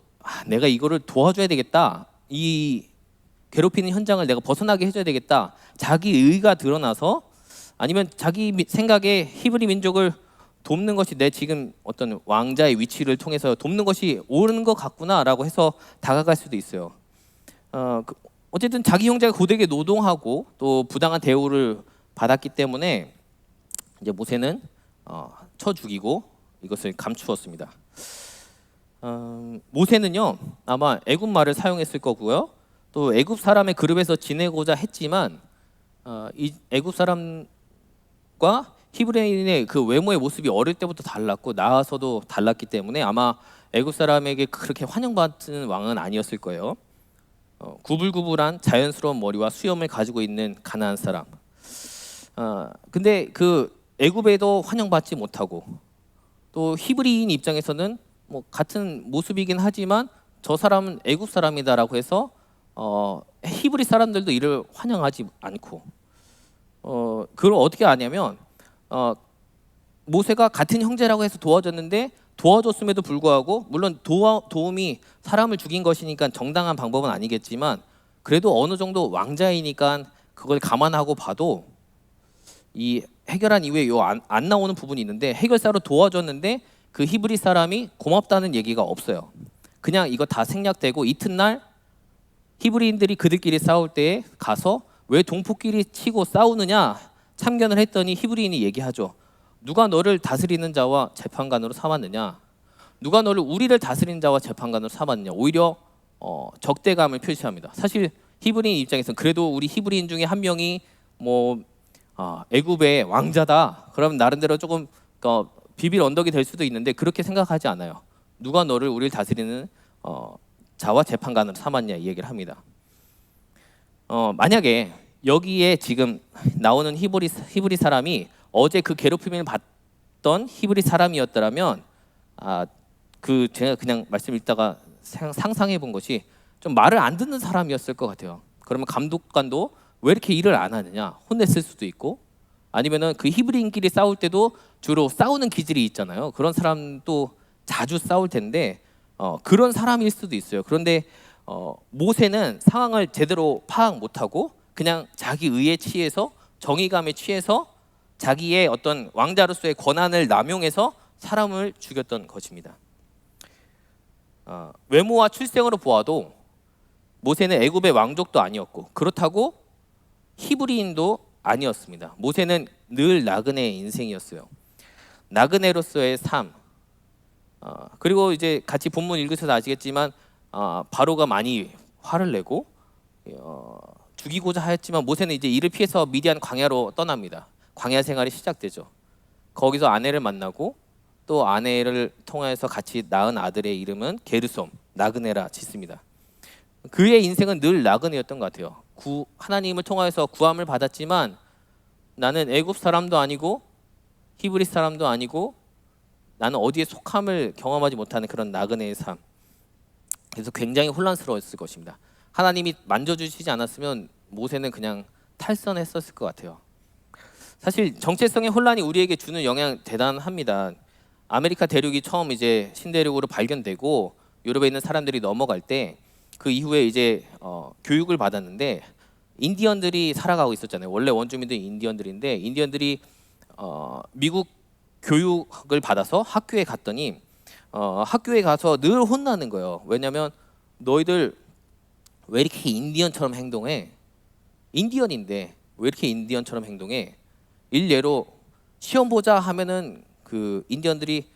내가 이거를 도와줘야 되겠다. 이 괴롭히는 현장을 내가 벗어나게 해줘야 되겠다. 자기 의가 드러나서 아니면 자기 생각에 히브리 민족을 돕는 것이 내 지금 어떤 왕자의 위치를 통해서 돕는 것이 옳은 것 같구나라고 해서 다가갈 수도 있어요. 어쨌든 자기 형제가 고되게 노동하고 또 부당한 대우를 받았기 때문에 이제 모세는 쳐 죽이고 이것을 감추었습니다. 모세는요 아마 애굽 말을 사용했을 거고요. 또 애굽 사람의 그룹에서 지내고자 했지만 이 애굽 사람과 히브리인의 그 외모의 모습이 어릴 때부터 달랐고 나와서도 달랐기 때문에 아마 애굽 사람에게 그렇게 환영받는 왕은 아니었을 거예요. 구불구불한 자연스러운 머리와 수염을 가지고 있는 가나안 사람. 근데 그 애굽에도 환영받지 못하고 또 히브리인 입장에서는 뭐 같은 모습이긴 하지만 저 사람은 애굽 사람이다라고 해서 히브리 사람들도 이를 환영하지 않고 그걸 어떻게 아냐면 모세가 같은 형제라고 해서 도와줬는데 도와줬음에도 불구하고 물론 도움이 사람을 죽인 것이니까 정당한 방법은 아니겠지만 그래도 어느 정도 왕자이니까 그걸 감안하고 봐도 이 해결한 이후에 안 나오는 부분이 있는데 해결사로 도와줬는데 그 히브리 사람이 고맙다는 얘기가 없어요. 그냥 이거 다 생략되고 이튿날 히브리인들이 그들끼리 싸울 때에 가서 왜 동포끼리 치고 싸우느냐 참견을 했더니 히브리인이 얘기하죠. 누가 너를 다스리는 자와 재판관으로 삼았느냐? 누가 너를 우리를 다스리는 자와 재판관으로 삼았느냐? 오히려 적대감을 표시합니다. 사실 히브리인 입장에서는 그래도 우리 히브리인 중에 한 명이 뭐 애굽의 왕자다. 그러면 나름대로 조금 비빌 언덕이 될 수도 있는데 그렇게 생각하지 않아요. 누가 너를 우리를 다스리는 자와 재판관으로 삼았냐 이 얘기를 합니다. 만약에 여기에 지금 나오는 히브리 사람이 어제 그 괴롭힘을 받던 히브리 사람이었더라면 그 제가 그냥 말씀 읽다가 상상해 본 것이 좀 말을 안 듣는 사람이었을 것 같아요. 그러면 감독관도 왜 이렇게 일을 안 하느냐 혼냈을 수도 있고 아니면은 그 히브리인끼리 싸울 때도 주로 싸우는 기질이 있잖아요. 그런 사람도 자주 싸울 텐데 그런 사람일 수도 있어요. 그런데 모세는 상황을 제대로 파악 못하고 그냥 자기 의에 취해서 정의감에 취해서 자기의 어떤 왕자로서의 권한을 남용해서 사람을 죽였던 것입니다. 외모와 출생으로 보아도 모세는 애굽의 왕족도 아니었고 그렇다고 히브리인도 아니었습니다. 모세는 늘 나그네의 인생이었어요. 나그네로서의 삶. 그리고 이제 같이 본문 읽으셔서 아시겠지만 바로가 많이 화를 내고 죽이고자 하였지만 모세는 이제 이를 피해서 미디안 광야로 떠납니다. 광야 생활이 시작되죠. 거기서 아내를 만나고 또 아내를 통해서 같이 낳은 아들의 이름은 게르솜, 나그네라 짓습니다. 그의 인생은 늘 나그네였던 것 같아요. 하나님을 통하여서 구함을 받았지만 나는 애굽 사람도 아니고 히브리 사람도 아니고 나는 어디에 속함을 경험하지 못하는 그런 나그네의 삶. 그래서 굉장히 혼란스러웠을 것입니다. 하나님이 만져주시지 않았으면 모세는 그냥 탈선했었을 것 같아요. 사실 정체성의 혼란이 우리에게 주는 영향 대단합니다. 아메리카 대륙이 처음 이제 신대륙으로 발견되고 유럽에 있는 사람들이 넘어갈 때 그 이후에 이제 교육을 받았는데 인디언들이 살아가고 있었잖아요. 원래 원주민들이 인디언들인데 인디언들이 미국 교육을 받아서 학교에 갔더니 학교에 가서 늘 혼나는 거예요. 왜냐하면 너희들 왜 이렇게 인디언처럼 행동해? 인디언인데 왜 이렇게 인디언처럼 행동해? 일례로 시험 보자 하면은 그 인디언들이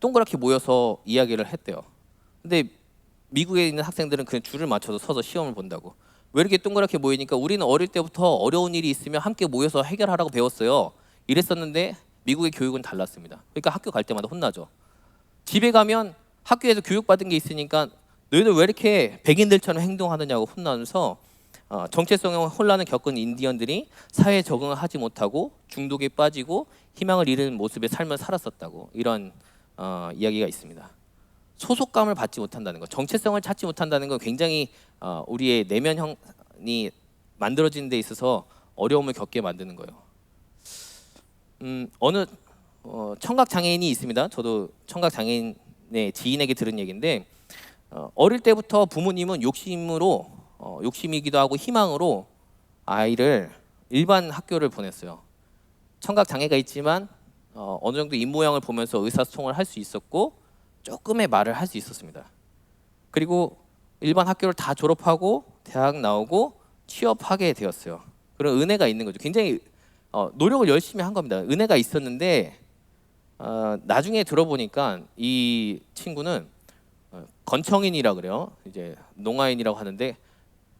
동그랗게 모여서 이야기를 했대요. 근데 미국에 있는 학생들은 그냥 줄을 맞춰서 서서 시험을 본다고. 왜 이렇게 동그랗게 모이니까 우리는 어릴 때부터 어려운 일이 있으면 함께 모여서 해결하라고 배웠어요. 이랬었는데 미국의 교육은 달랐습니다. 그러니까 학교 갈 때마다 혼나죠. 집에 가면 학교에서 교육받은 게 있으니까 너희들 왜 이렇게 백인들처럼 행동하느냐고 혼나면서 정체성의 혼란을 겪은 인디언들이 사회에 적응을 하지 못하고 중독에 빠지고 희망을 잃은 모습의 삶을 살았었다고 이런 이야기가 있습니다. 소속감을 받지 못한다는 것, 정체성을 찾지 못한다는 건 굉장히 우리의 내면형이 만들어지는 데 있어서 어려움을 겪게 만드는 거예요. 어느 청각 장애인이 있습니다. 저도 청각 장애인의 지인에게 들은 얘기인데 어릴 때부터 부모님은 욕심이기도 하고 희망으로 아이를 일반 학교를 보냈어요. 청각 장애가 있지만 어느 정도 입모양을 보면서 의사소통을 할 수 있었고 조금의 말을 할 수 있었습니다. 그리고 일반 학교를 다 졸업하고 대학 나오고 취업하게 되었어요. 그런 은혜가 있는 거죠. 굉장히 노력을 열심히 한 겁니다. 은혜가 있었는데 나중에 들어보니까 이 친구는 건청인이라 그래요. 이제 농아인이라고 하는데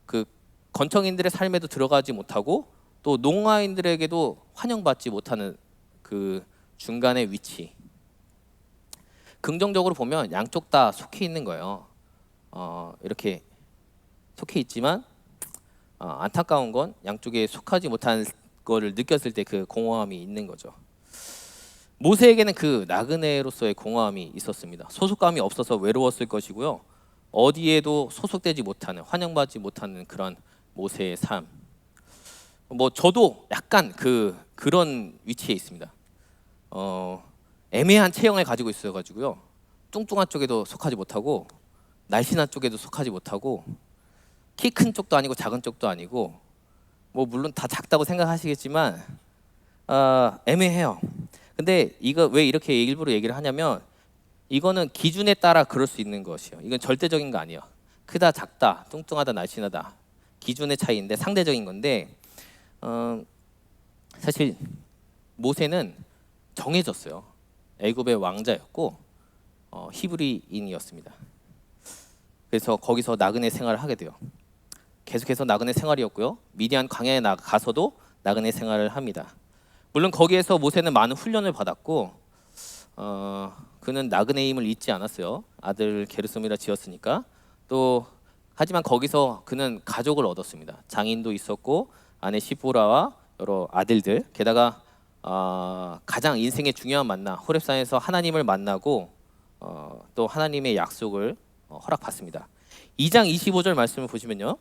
그 건청인들의 삶에도 들어가지 못하고 또 농아인들에게도 환영받지 못하는 그 중간의 위치. 긍정적으로 보면 양쪽 다 속해 있는 거예요. 이렇게 속해 있지만 안타까운 건 양쪽에 속하지 못한 거를 느꼈을 때 그 공허함이 있는 거죠. 모세에게는 그 나그네로서의 공허함이 있었습니다. 소속감이 없어서 외로웠을 것이고요. 어디에도 소속되지 못하는, 환영받지 못하는 그런 모세의 삶. 저도 약간 그런 위치에 있습니다. 애매한 체형을 가지고 있어가지고요. 뚱뚱한 쪽에도 속하지 못하고 날씬한 쪽에도 속하지 못하고 키 큰 쪽도 아니고 작은 쪽도 아니고 물론 다 작다고 생각하시겠지만 애매해요. 근데 이거 왜 이렇게 일부러 얘기를 하냐면 이거는 기준에 따라 그럴 수 있는 것이에요. 이건 절대적인 거 아니에요. 크다, 작다, 뚱뚱하다, 날씬하다 기준의 차이인데 상대적인 건데 사실 모세는 정해졌어요. 애굽의 왕자였고 히브리인이었습니다. 그래서 거기서 나그네 생활을 하게 돼요. 계속해서 나그네 생활이었고요. 미디안 광야에 가서도 나그네 생활을 합니다. 물론 거기에서 모세는 많은 훈련을 받았고 그는 나그네임을 잊지 않았어요. 아들 게르솜이라 지었으니까. 또 하지만 거기서 그는 가족을 얻었습니다. 장인도 있었고 아내 시보라와 여러 아들들. 게다가 가장 인생의 중요한 만남 호렙산에서 하나님을 만나고 또 하나님의 약속을 허락받습니다. 2장 25절 말씀을 보시면요.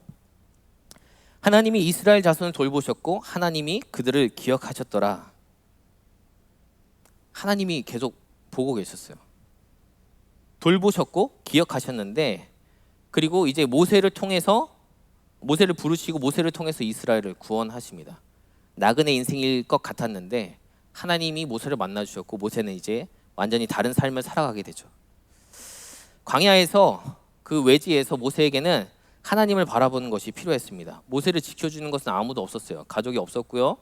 하나님이 이스라엘 자손을 돌보셨고 하나님이 그들을 기억하셨더라. 하나님이 계속 보고 계셨어요. 돌보셨고 기억하셨는데 그리고 이제 모세를 부르시고 모세를 통해서 이스라엘을 구원하십니다. 나그네 인생일 것 같았는데 하나님이 모세를 만나 주셨고 모세는 이제 완전히 다른 삶을 살아가게 되죠. 광야에서 그 외지에서 모세에게는 하나님을 바라보는 것이 필요했습니다. 모세를 지켜주는 것은 아무도 없었어요. 가족이 없었고요.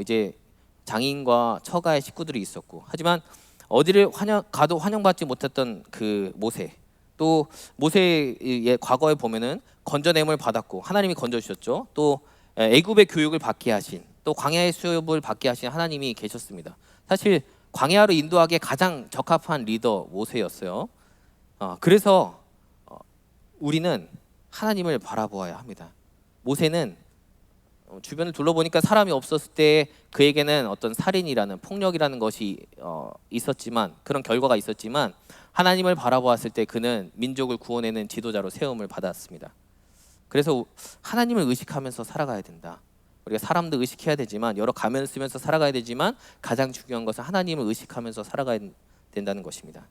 이제 장인과 처가의 식구들이 있었고 하지만 어디를 가도 환영받지 못했던 그 모세. 또 모세의 과거에 보면은 건져냄을 받았고 하나님이 건져주셨죠. 또 애굽의 교육을 받게 하신 또 광야의 수업을 받게 하신 하나님이 계셨습니다. 사실 광야로 인도하기에 가장 적합한 리더 모세였어요. 그래서 우리는 하나님을 바라보아야 합니다. 모세는 주변을 둘러보니까 사람이 없었을 때 그에게는 어떤 살인이라는 폭력이라는 것이 있었지만 그런 결과가 있었지만 하나님을 바라보았을 때 그는 민족을 구원하는 지도자로 세움을 받았습니다. 그래서 하나님을 의식하면서 살아가야 된다. 우리가 사람도 의식해야 되지만 여러 가면을 쓰면서 살아가야 되지만 가장 중요한 것은 하나님을 의식하면서 살아가야 된다는 것입니다.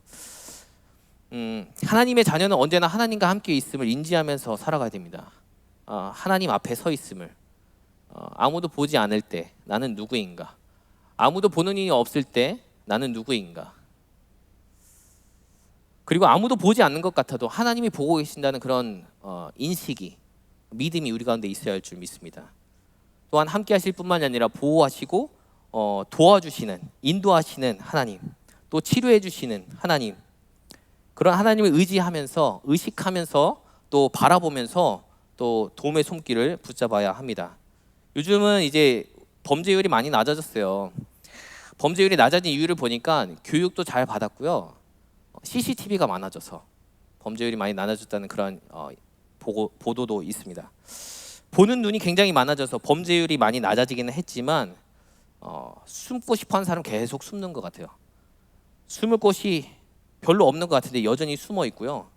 하나님의 자녀는 언제나 하나님과 함께 있음을 인지하면서 살아가야 됩니다. 하나님 앞에 서 있음을 아무도 보지 않을 때 나는 누구인가? 아무도 보는 이가 없을 때 나는 누구인가? 그리고 아무도 보지 않는 것 같아도 하나님이 보고 계신다는 그런 인식이 믿음이 우리 가운데 있어야 할 줄 믿습니다. 또한 함께 하실 뿐만 아니라 보호하시고 도와주시는 인도하시는 하나님 또 치료해 주시는 하나님 그런 하나님을 의지하면서 의식하면서 또 바라보면서 또 도움의 손길을 붙잡아야 합니다. 요즘은 이제 범죄율이 많이 낮아졌어요. 범죄율이 낮아진 이유를 보니까 교육도 잘 받았고요. CCTV가 많아져서 범죄율이 많이 낮아졌다는 그런 보도도 있습니다. 보는 눈이 굉장히 많아져서 범죄율이 많이 낮아지기는 했지만 숨고 싶어하는 사람 계속 숨는 것 같아요. 숨을 곳이 별로 없는 것 같은데 여전히 숨어 있고요.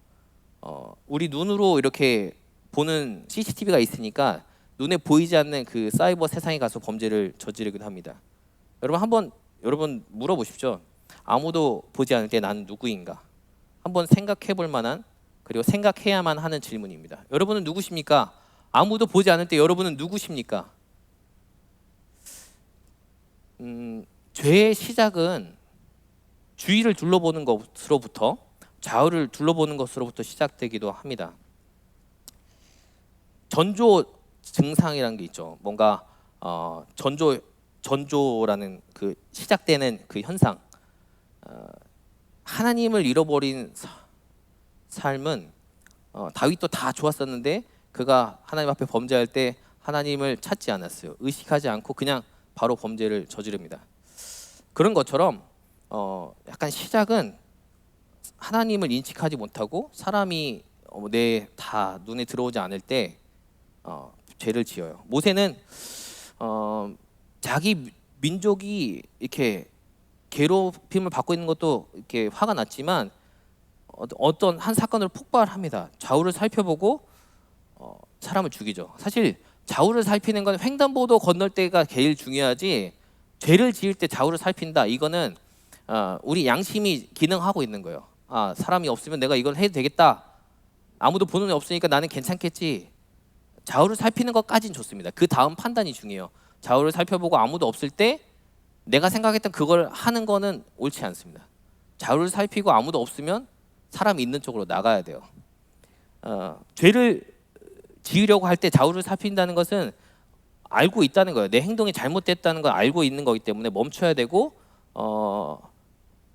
우리 눈으로 이렇게 보는 CCTV가 있으니까 눈에 보이지 않는 그 사이버 세상에 가서 범죄를 저지르기도 합니다. 여러분 한번 여러분 물어보십시오. 아무도 보지 않을 때 나는 누구인가? 한번 생각해 볼 만한, 그리고 생각해야만 하는 질문입니다. 여러분은 누구십니까? 아무도 보지 않을 때 여러분은 누구십니까? 죄의 시작은 주위를 둘러보는 것으로부터, 좌우를 둘러보는 것으로부터 시작되기도 합니다. 전조 증상이라는 게 있죠. 뭔가 전조라는 그 시작되는 그 현상. 하나님을 잃어버린 삶은 다윗도 다 좋았었는데 그가 하나님 앞에 범죄할 때 하나님을 찾지 않았어요. 의식하지 않고 그냥 바로 범죄를 저지릅니다. 그런 것처럼 약간 시작은 하나님을 인식하지 못하고 사람이 다 눈에 들어오지 않을 때 죄를 지어요. 모세는 자기 민족이 이렇게 괴롭힘을 받고 있는 것도 이렇게 화가 났지만 어떤 한 사건으로 폭발합니다. 좌우를 살펴보고 사람을 죽이죠. 사실 좌우를 살피는 건 횡단보도 건널 때가 제일 중요하지, 죄를 지을 때 좌우를 살핀다, 이거는 우리 양심이 기능하고 있는 거예요. 사람이 없으면 내가 이걸 해도 되겠다, 아무도 보는 애 없으니까 나는 괜찮겠지. 좌우를 살피는 것까진 좋습니다. 그 다음 판단이 중요해요. 좌우를 살펴보고 아무도 없을 때 내가 생각했던 그걸 하는 거는 옳지 않습니다. 좌우를 살피고 아무도 없으면 사람이 있는 쪽으로 나가야 돼요. 죄를 지으려고 할 때 좌우를 살핀다는 것은 알고 있다는 거예요. 내 행동이 잘못됐다는 걸 알고 있는 거기 때문에 멈춰야 되고,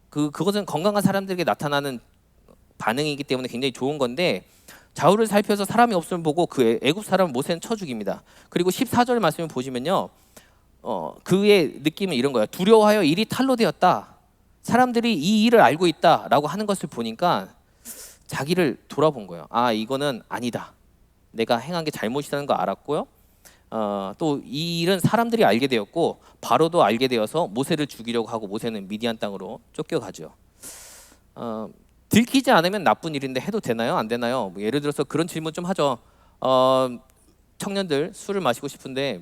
그것은 건강한 사람들에게 나타나는 반응이기 때문에 굉장히 좋은 건데, 좌우를 살펴서 사람이 없으면 보고 그 애굽 사람 모세는 쳐 죽입니다. 그리고 14절 말씀을 보시면요, 그의 느낌은 이런 거예요. 두려워하여 일이 탈로 되었다. 사람들이 이 일을 알고 있다라고 하는 것을 보니까 자기를 돌아본 거예요. 이거는 아니다. 내가 행한 게 잘못이라는 거 알았고요. 또 이 일은 사람들이 알게 되었고 바로도 알게 되어서 모세를 죽이려고 하고 모세는 미디안 땅으로 쫓겨가죠. 들키지 않으면 나쁜 일인데 해도 되나요? 안 되나요? 예를 들어서 그런 질문 좀 하죠. 청년들 술을 마시고 싶은데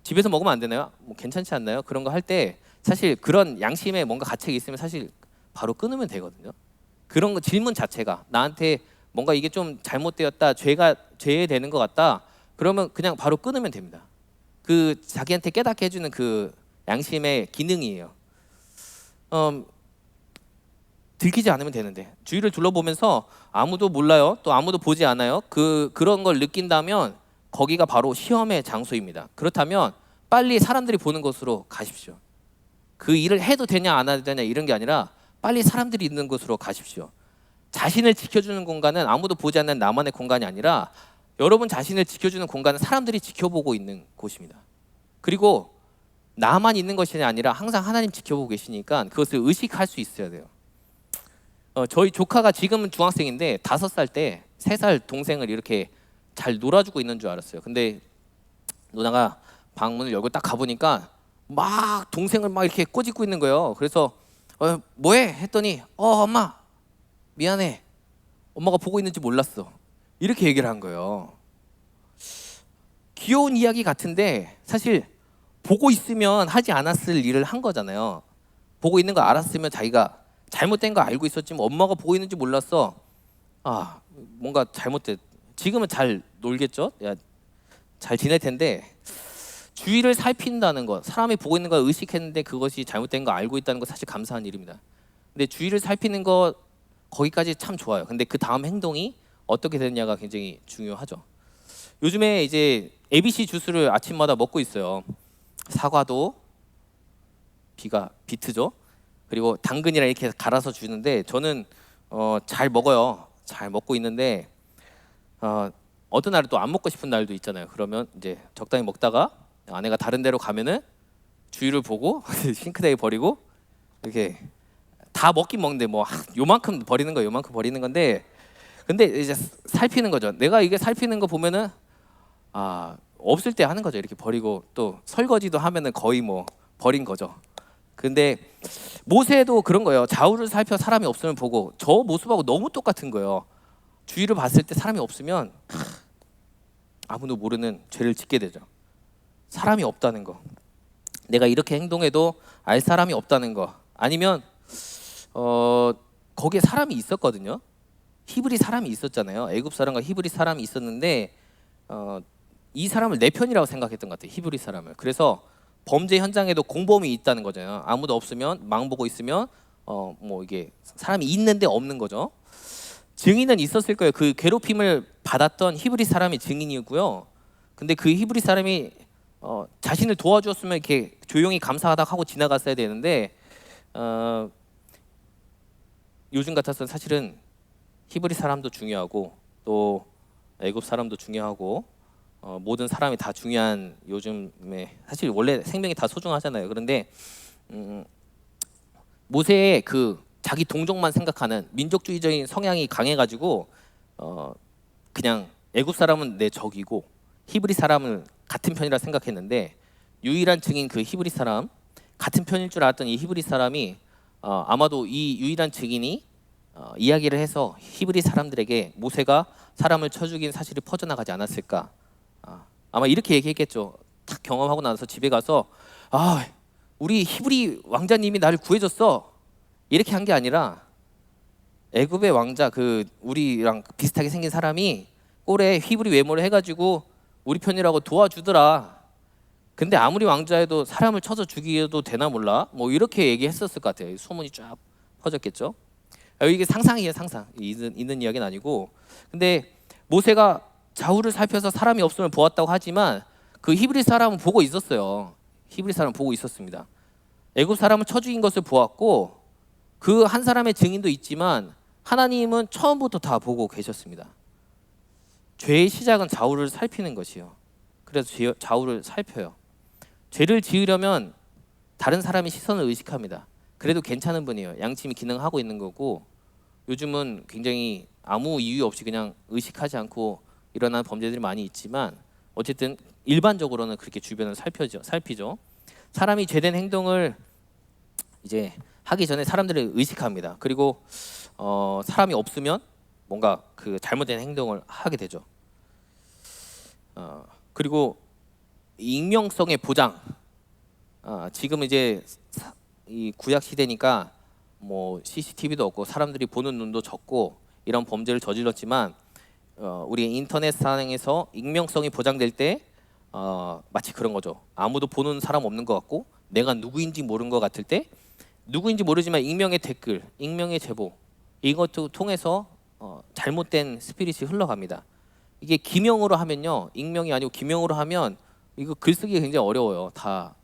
집에서 먹으면 안 되나요? 괜찮지 않나요? 그런 거 할 때 사실 그런 양심에 뭔가 가책이 있으면 사실 바로 끊으면 되거든요. 그런 거 질문 자체가 나한테 뭔가 이게 좀 잘못되었다, 죄에 되는 것 같다, 그러면 그냥 바로 끊으면 됩니다. 그 자기한테 깨닫게 해주는 그 양심의 기능이에요. 들키지 않으면 되는데 주위를 둘러보면서 아무도 몰라요, 또 아무도 보지 않아요. 그런 걸 느낀다면 거기가 바로 시험의 장소입니다. 그렇다면 빨리 사람들이 보는 곳으로 가십시오. 그 일을 해도 되냐 안 해도 되냐 이런 게 아니라 빨리 사람들이 있는 곳으로 가십시오. 자신을 지켜주는 공간은 아무도 보지 않는 나만의 공간이 아니라 여러분 자신을 지켜주는 공간은 사람들이 지켜보고 있는 곳입니다. 그리고 나만 있는 것이 아니라 항상 하나님 지켜보고 계시니까 그것을 의식할 수 있어야 돼요. 저희 조카가 지금은 중학생인데 5살 때 3살 동생을 이렇게 잘 놀아주고 있는 줄 알았어요. 근데 누나가 방문을 열고 딱 가보니까 막 동생을 막 이렇게 꼬집고 있는 거예요. 그래서 뭐해? 했더니 엄마 미안해, 엄마가 보고 있는지 몰랐어, 이렇게 얘기를 한 거예요. 귀여운 이야기 같은데 사실 보고 있으면 하지 않았을 일을 한 거잖아요. 보고 있는 거 알았으면 자기가 잘못된 거 알고 있었지만 엄마가 보고 있는지 몰랐어. 뭔가 잘못됐. 지금은 잘 놀겠죠? 잘 지낼 텐데 주위를 살핀다는 것, 사람이 보고 있는 걸 의식했는데 그것이 잘못된 거 알고 있다는 거 사실 감사한 일입니다. 근데 주위를 살피는 것 거기까지 참 좋아요. 근데 그 다음 행동이 어떻게 되느냐가 굉장히 중요하죠. 요즘에 이제 ABC 주스를 아침마다 먹고 있어요. 사과도 비트죠. 그리고 당근이랑 이렇게 갈아서 주는데 저는 잘 먹어요. 잘 먹고 있는데 어떤 날은 또 안 먹고 싶은 날도 있잖아요. 그러면 이제 적당히 먹다가 아내가 다른 데로 가면은 주위를 보고 싱크대에 버리고 이렇게 다 먹긴 먹는데 요만큼 버리는 거예요. 요만큼 버리는 건데 근데 이제 살피는 거죠. 내가 이게 살피는 거 보면은 없을 때 하는 거죠. 이렇게 버리고 또 설거지도 하면은 거의 버린 거죠. 근데 모세도 그런 거예요. 좌우를 살펴 사람이 없으면 보고, 저 모습하고 너무 똑같은 거예요. 주위를 봤을 때 사람이 없으면 아무도 모르는 죄를 짓게 되죠. 사람이 없다는 거. 내가 이렇게 행동해도 알 사람이 없다는 거. 아니면 거기에 사람이 있었거든요. 히브리 사람이 있었잖아요. 애굽 사람과 히브리 사람이 있었는데 이 사람을 내 편이라고 생각했던 것 같아요. 히브리 사람을. 그래서 범죄 현장에도 공범이 있다는 거잖아요. 아무도 없으면 망 보고 있으면 뭐 이게 사람이 있는데 없는 거죠. 증인은 있었을 거예요. 그 괴롭힘을 받았던 히브리 사람이 증인이고요. 근데 그 히브리 사람이 자신을 도와주었으면 이렇게 조용히 감사하다 하고 지나갔어야 되는데 요즘 같았으면 사실은 히브리 사람도 중요하고 또 애굽 사람도 중요하고 모든 사람이 다 중요한 요즘에 사실 원래 생명이 다 소중하잖아요. 그런데 모세의 그 자기 동족만 생각하는 민족주의적인 성향이 강해가지고 그냥 애굽 사람은 내 적이고 히브리 사람은 같은 편이라 생각했는데 유일한 증인 그 히브리 사람 같은 편일 줄 알았던 이 히브리 사람이 아마도 이 유일한 증인이 이야기를 해서 히브리 사람들에게 모세가 사람을 쳐 죽인 사실이 퍼져나가지 않았을까. 아마 이렇게 얘기했겠죠. 딱 경험하고 나서 집에 가서 우리 히브리 왕자님이 나를 구해줬어. 이렇게 한 게 아니라 애굽의 왕자 그 우리랑 비슷하게 생긴 사람이 꼴에 히브리 외모를 해가지고 우리 편이라고 도와주더라. 근데 아무리 왕자여도 사람을 쳐서 죽이도 되나 몰라. 뭐 이렇게 얘기했었을 것 같아요. 소문이 쫙 퍼졌겠죠. 이게 상상이에요, 상상. 있는 이야기는 아니고. 근데 모세가 좌우를 살펴서 사람이 없음을 보았다고 하지만 그 히브리 사람은 보고 있었어요. 히브리 사람은 보고 있었습니다. 애굽 사람을 쳐 죽인 것을 보았고 그 한 사람의 증인도 있지만 하나님은 처음부터 다 보고 계셨습니다. 죄의 시작은 좌우를 살피는 것이요. 그래서 좌우를 살펴요. 죄를 지으려면 다른 사람의 시선을 의식합니다. 그래도 괜찮은 분이에요. 양심이 기능하고 있는 거고 요즘은 굉장히 아무 이유 없이 그냥 의식하지 않고 일어나는 범죄들이 많이 있지만 어쨌든 일반적으로는 그렇게 주변을 살피죠. 사람이 죄된 행동을 이제 하기 전에 사람들을 의식합니다. 그리고 사람이 없으면 뭔가 그 잘못된 행동을 하게 되죠. 그리고 익명성의 보장. 지금 이제 이 구약 시대니까 뭐 CCTV도 없고 사람들이 보는 눈도 적고 이런 범죄를 저질렀지만 우리 인터넷 상에서 익명성이 보장될 때 마치 그런 거죠. 아무도 보는 사람 없는 것 같고 내가 누구인지 모르는 것 같을 때 누구인지 모르지만 익명의 댓글, 익명의 제보 이것도 통해서 잘못된 스피릿이 흘러갑니다. 이게 기명으로 하면요, 익명이 아니고 기명으로 하면 이거 글쓰기 굉장히 어려워요. 다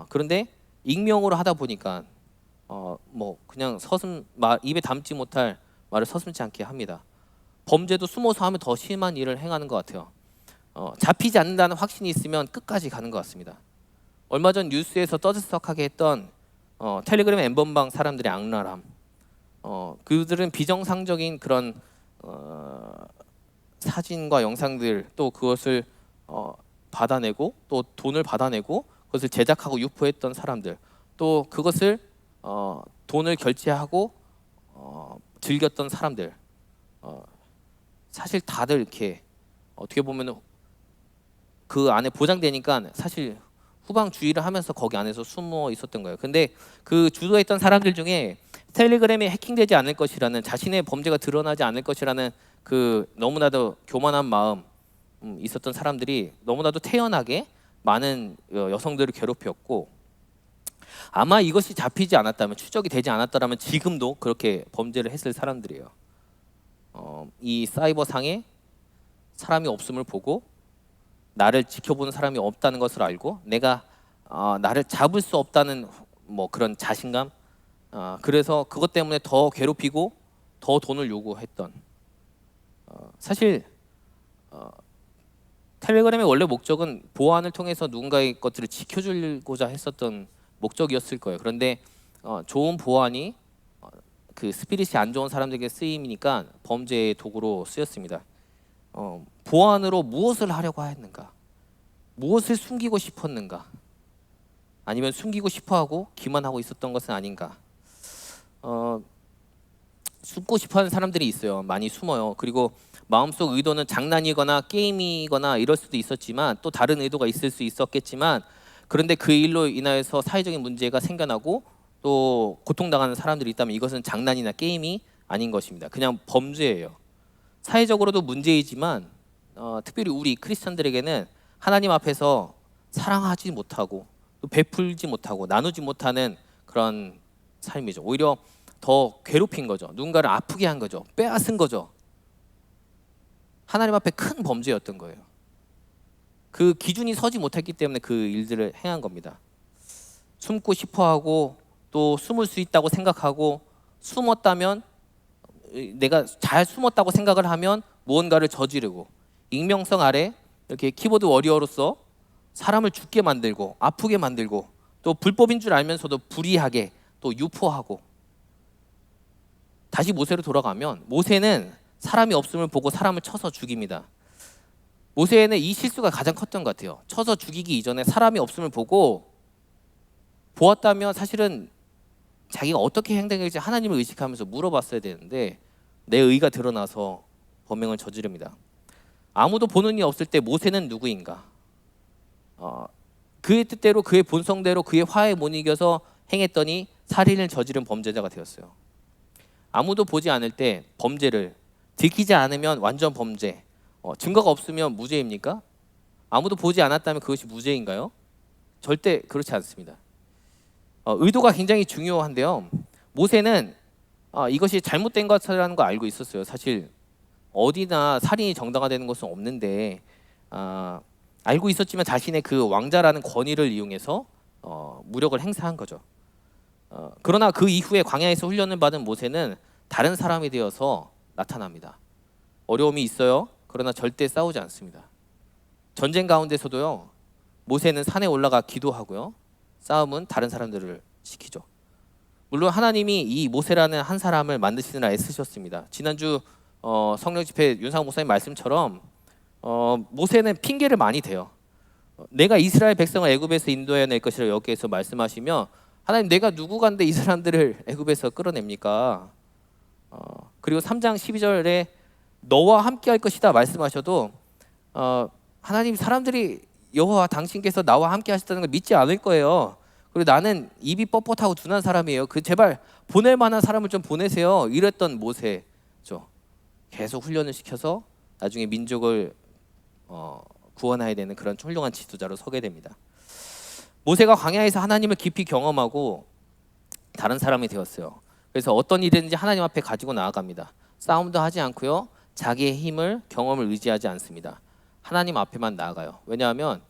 그런데 익명으로 하다 보니까 뭐 그냥 입에 담지 못할 말을 서슴지 않게 합니다. 범죄도 숨어서 하면 더 심한 일을 행하는 것 같아요. 잡히지 않는다는 확신이 있으면 끝까지 가는 것 같습니다. 얼마 전 뉴스에서 떠들썩하게 했던 텔레그램 엠번방 사람들의 악랄함. 그들은 비정상적인 그런 사진과 영상들 또 그것을 받아내고 또 돈을 받아내고 그것을 제작하고 유포했던 사람들 또 그것을 돈을 결제하고 즐겼던 사람들 사실 다들 이렇게 어떻게 보면 그 안에 보장되니까 사실 후방주의를 하면서 거기 안에서 숨어 있었던 거예요. 근데 그 주도했던 사람들 중에 텔레그램이 해킹되지 않을 것이라는 자신의 범죄가 드러나지 않을 것이라는 그 너무나도 교만한 마음 있었던 사람들이 너무나도 태연하게 많은 여성들을 괴롭혔고 아마 이것이 잡히지 않았다면 추적이 되지 않았다면 지금도 그렇게 범죄를 했을 사람들이에요. 이 사이버상에 사람이 없음을 보고 나를 지켜보는 사람이 없다는 것을 알고 내가 나를 잡을 수 없다는 뭐 그런 자신감 그래서 그것 때문에 더 괴롭히고 더 돈을 요구했던 사실 텔레그램의 원래 목적은 보안을 통해서 누군가의 것들을 지켜주고자 했었던 목적이었을 거예요. 그런데 좋은 보안이 그 스피릿이 안 좋은 사람들에게 쓰임이니까 범죄의 도구로 쓰였습니다. 보안으로 무엇을 하려고 했는가? 무엇을 숨기고 싶었는가? 아니면 숨기고 싶어하고 기만하고 있었던 것은 아닌가? 숨고 싶어하는 사람들이 있어요. 많이 숨어요. 그리고 마음속 의도는 장난이거나 게임이거나 이럴 수도 있었지만 또 다른 의도가 있을 수 있었겠지만 그런데 그 일로 인하여서 사회적인 문제가 생겨나고 또 고통당하는 사람들이 있다면 이것은 장난이나 게임이 아닌 것입니다. 그냥 범죄예요. 사회적으로도 문제이지만 특별히 우리 크리스천들에게는 하나님 앞에서 사랑하지 못하고 또 베풀지 못하고 나누지 못하는 그런 삶이죠. 오히려 더 괴롭힌 거죠. 누군가를 아프게 한 거죠. 빼앗은 거죠. 하나님 앞에 큰 범죄였던 거예요. 그 기준이 서지 못했기 때문에 그 일들을 행한 겁니다. 숨고 싶어하고 또 숨을 수 있다고 생각하고 숨었다면 내가 잘 숨었다고 생각을 하면 무언가를 저지르고 익명성 아래 이렇게 키보드 워리어로서 사람을 죽게 만들고 아프게 만들고 또 불법인 줄 알면서도 불의하게 또 유포하고. 다시 모세로 돌아가면 모세는 사람이 없음을 보고 사람을 쳐서 죽입니다. 모세는 이 실수가 가장 컸던 것 같아요. 쳐서 죽이기 이전에 사람이 없음을 보고 보았다면 사실은 자기가 어떻게 행동할지 하나님을 의식하면서 물어봤어야 되는데 내 의가 드러나서 범행을 저지릅니다. 아무도 보는 이 없을 때 모세는 누구인가? 그의 뜻대로 그의 본성대로 그의 화에 못 이겨서 행했더니 살인을 저지른 범죄자가 되었어요. 아무도 보지 않을 때 범죄를 들키지 않으면 완전 범죄. 증거가 없으면 무죄입니까? 아무도 보지 않았다면 그것이 무죄인가요? 절대 그렇지 않습니다. 의도가 굉장히 중요한데요. 모세는 이것이 잘못된 것이라는 걸 알고 있었어요. 사실 어디나 살인이 정당화되는 것은 없는데 알고 있었지만 자신의 그 왕자라는 권위를 이용해서 무력을 행사한 거죠. 그러나 그 이후에 광야에서 훈련을 받은 모세는 다른 사람이 되어서 나타납니다. 어려움이 있어요. 그러나 절대 싸우지 않습니다. 전쟁 가운데서도요. 모세는 산에 올라가 기도하고요. 싸움은 다른 사람들을 시키죠. 물론 하나님이 이 모세라는 한 사람을 만드시느라 애쓰셨습니다. 지난주 성령 집회 윤상호 목사님 말씀처럼 모세는 핑계를 많이 대요. 내가 이스라엘 백성을 애굽에서 인도해낼 것이라 여기에서 말씀하시며 하나님 내가 누구간데 이 사람들을 애굽에서 끌어냅니까? 그리고 3장 12절에 너와 함께 할 것이다 말씀하셔도 하나님 사람들이 여호와 당신께서 나와 함께 하셨다는 걸 믿지 않을 거예요. 그리고 나는 입이 뻣뻣하고 둔한 사람이에요. 그 제발 보낼 만한 사람을 좀 보내세요. 이랬던 모세죠. 계속 훈련을 시켜서 나중에 민족을 구원해야 되는 그런 훌륭한 지도자로 서게 됩니다. 모세가 광야에서 하나님을 깊이 경험하고 다른 사람이 되었어요. 그래서 어떤 일이든지 하나님 앞에 가지고 나아갑니다. 싸움도 하지 않고요. 자기의 힘을 경험을 의지하지 않습니다. 하나님 앞에만 나아가요. 왜냐하면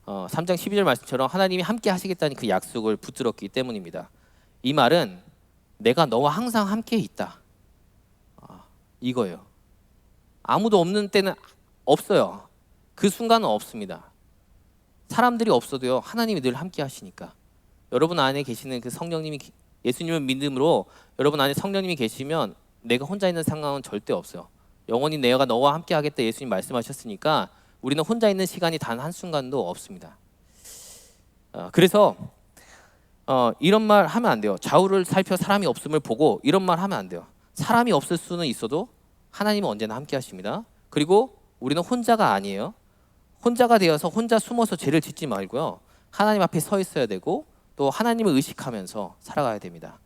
3장 12절 말씀처럼 하나님이 함께 하시겠다는 그 약속을 붙들었기 때문입니다. 이 말은 내가 너와 항상 함께 있다. 이거예요. 아무도 없는 때는 없어요. 그 순간은 없습니다. 사람들이 없어도요. 하나님이 늘 함께 하시니까. 여러분 안에 계시는 그 성령님이 예수님을 믿음으로 여러분 안에 성령님이 계시면 내가 혼자 있는 상황은 절대 없어요. 영원히 내가 너와 함께 하겠다 예수님 말씀하셨으니까 우리는 혼자 있는 시간이 단 한순간도 없습니다. 그래서 이런 말 하면 안 돼요. 좌우를 살펴 사람이 없음을 보고 이런 말 하면 안 돼요. 사람이 없을 수는 있어도 하나님은 언제나 함께 하십니다. 그리고 우리는 혼자가 아니에요. 혼자가 되어서 혼자 숨어서 죄를 짓지 말고요. 하나님 앞에 서 있어야 되고 또 하나님을 의식하면서 살아가야 됩니다.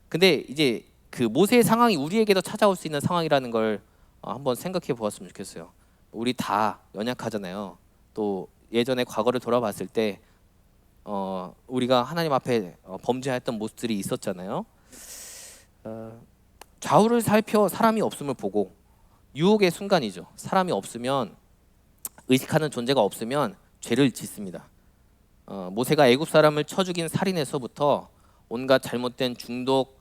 근데 이제 그 모세의 상황이 우리에게도 찾아올 수 있는 상황이라는 걸 한번 생각해 보았으면 좋겠어요. 우리 다 연약하잖아요. 또 예전에 과거를 돌아봤을 때 우리가 하나님 앞에 범죄했던 모습들이 있었잖아요. 좌우를 살펴 사람이 없음을 보고 유혹의 순간이죠. 사람이 없으면 의식하는 존재가 없으면 죄를 짓습니다. 모세가 애굽 사람을 쳐 죽인 살인에서부터 온갖 잘못된 중독,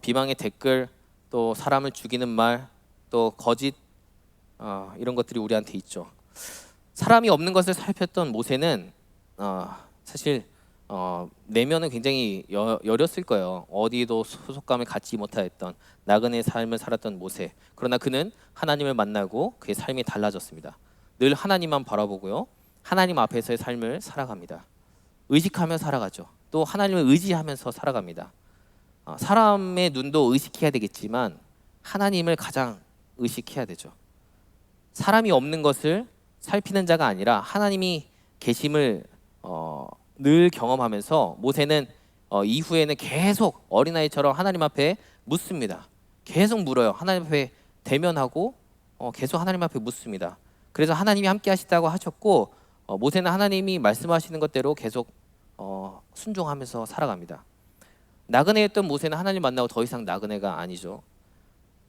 비방의 댓글, 또 사람을 죽이는 말, 또 거짓 이런 것들이 우리한테 있죠. 사람이 없는 것을 살폈던 모세는 사실 내면은 굉장히 여렸을 거예요. 어디도 소속감을 갖지 못하였던 나그네의 삶을 살았던 모세. 그러나 그는 하나님을 만나고 그의 삶이 달라졌습니다. 늘 하나님만 바라보고요. 하나님 앞에서의 삶을 살아갑니다. 의식하며 살아가죠. 또 하나님을 의지하면서 살아갑니다. 사람의 눈도 의식해야 되겠지만 하나님을 가장 의식해야 되죠. 사람이 없는 것을 살피는 자가 아니라 하나님이 계심을 늘 경험하면서 모세는 이후에는 계속 어린아이처럼 하나님 앞에 묻습니다. 계속 물어요. 하나님 앞에 대면하고 계속 하나님 앞에 묻습니다. 그래서 하나님이 함께 하시다고 하셨고 모세는 하나님이 말씀하시는 것대로 계속 순종하면서 살아갑니다. 나그네였던 모세는 하나님 만나고 더 이상 나그네가 아니죠.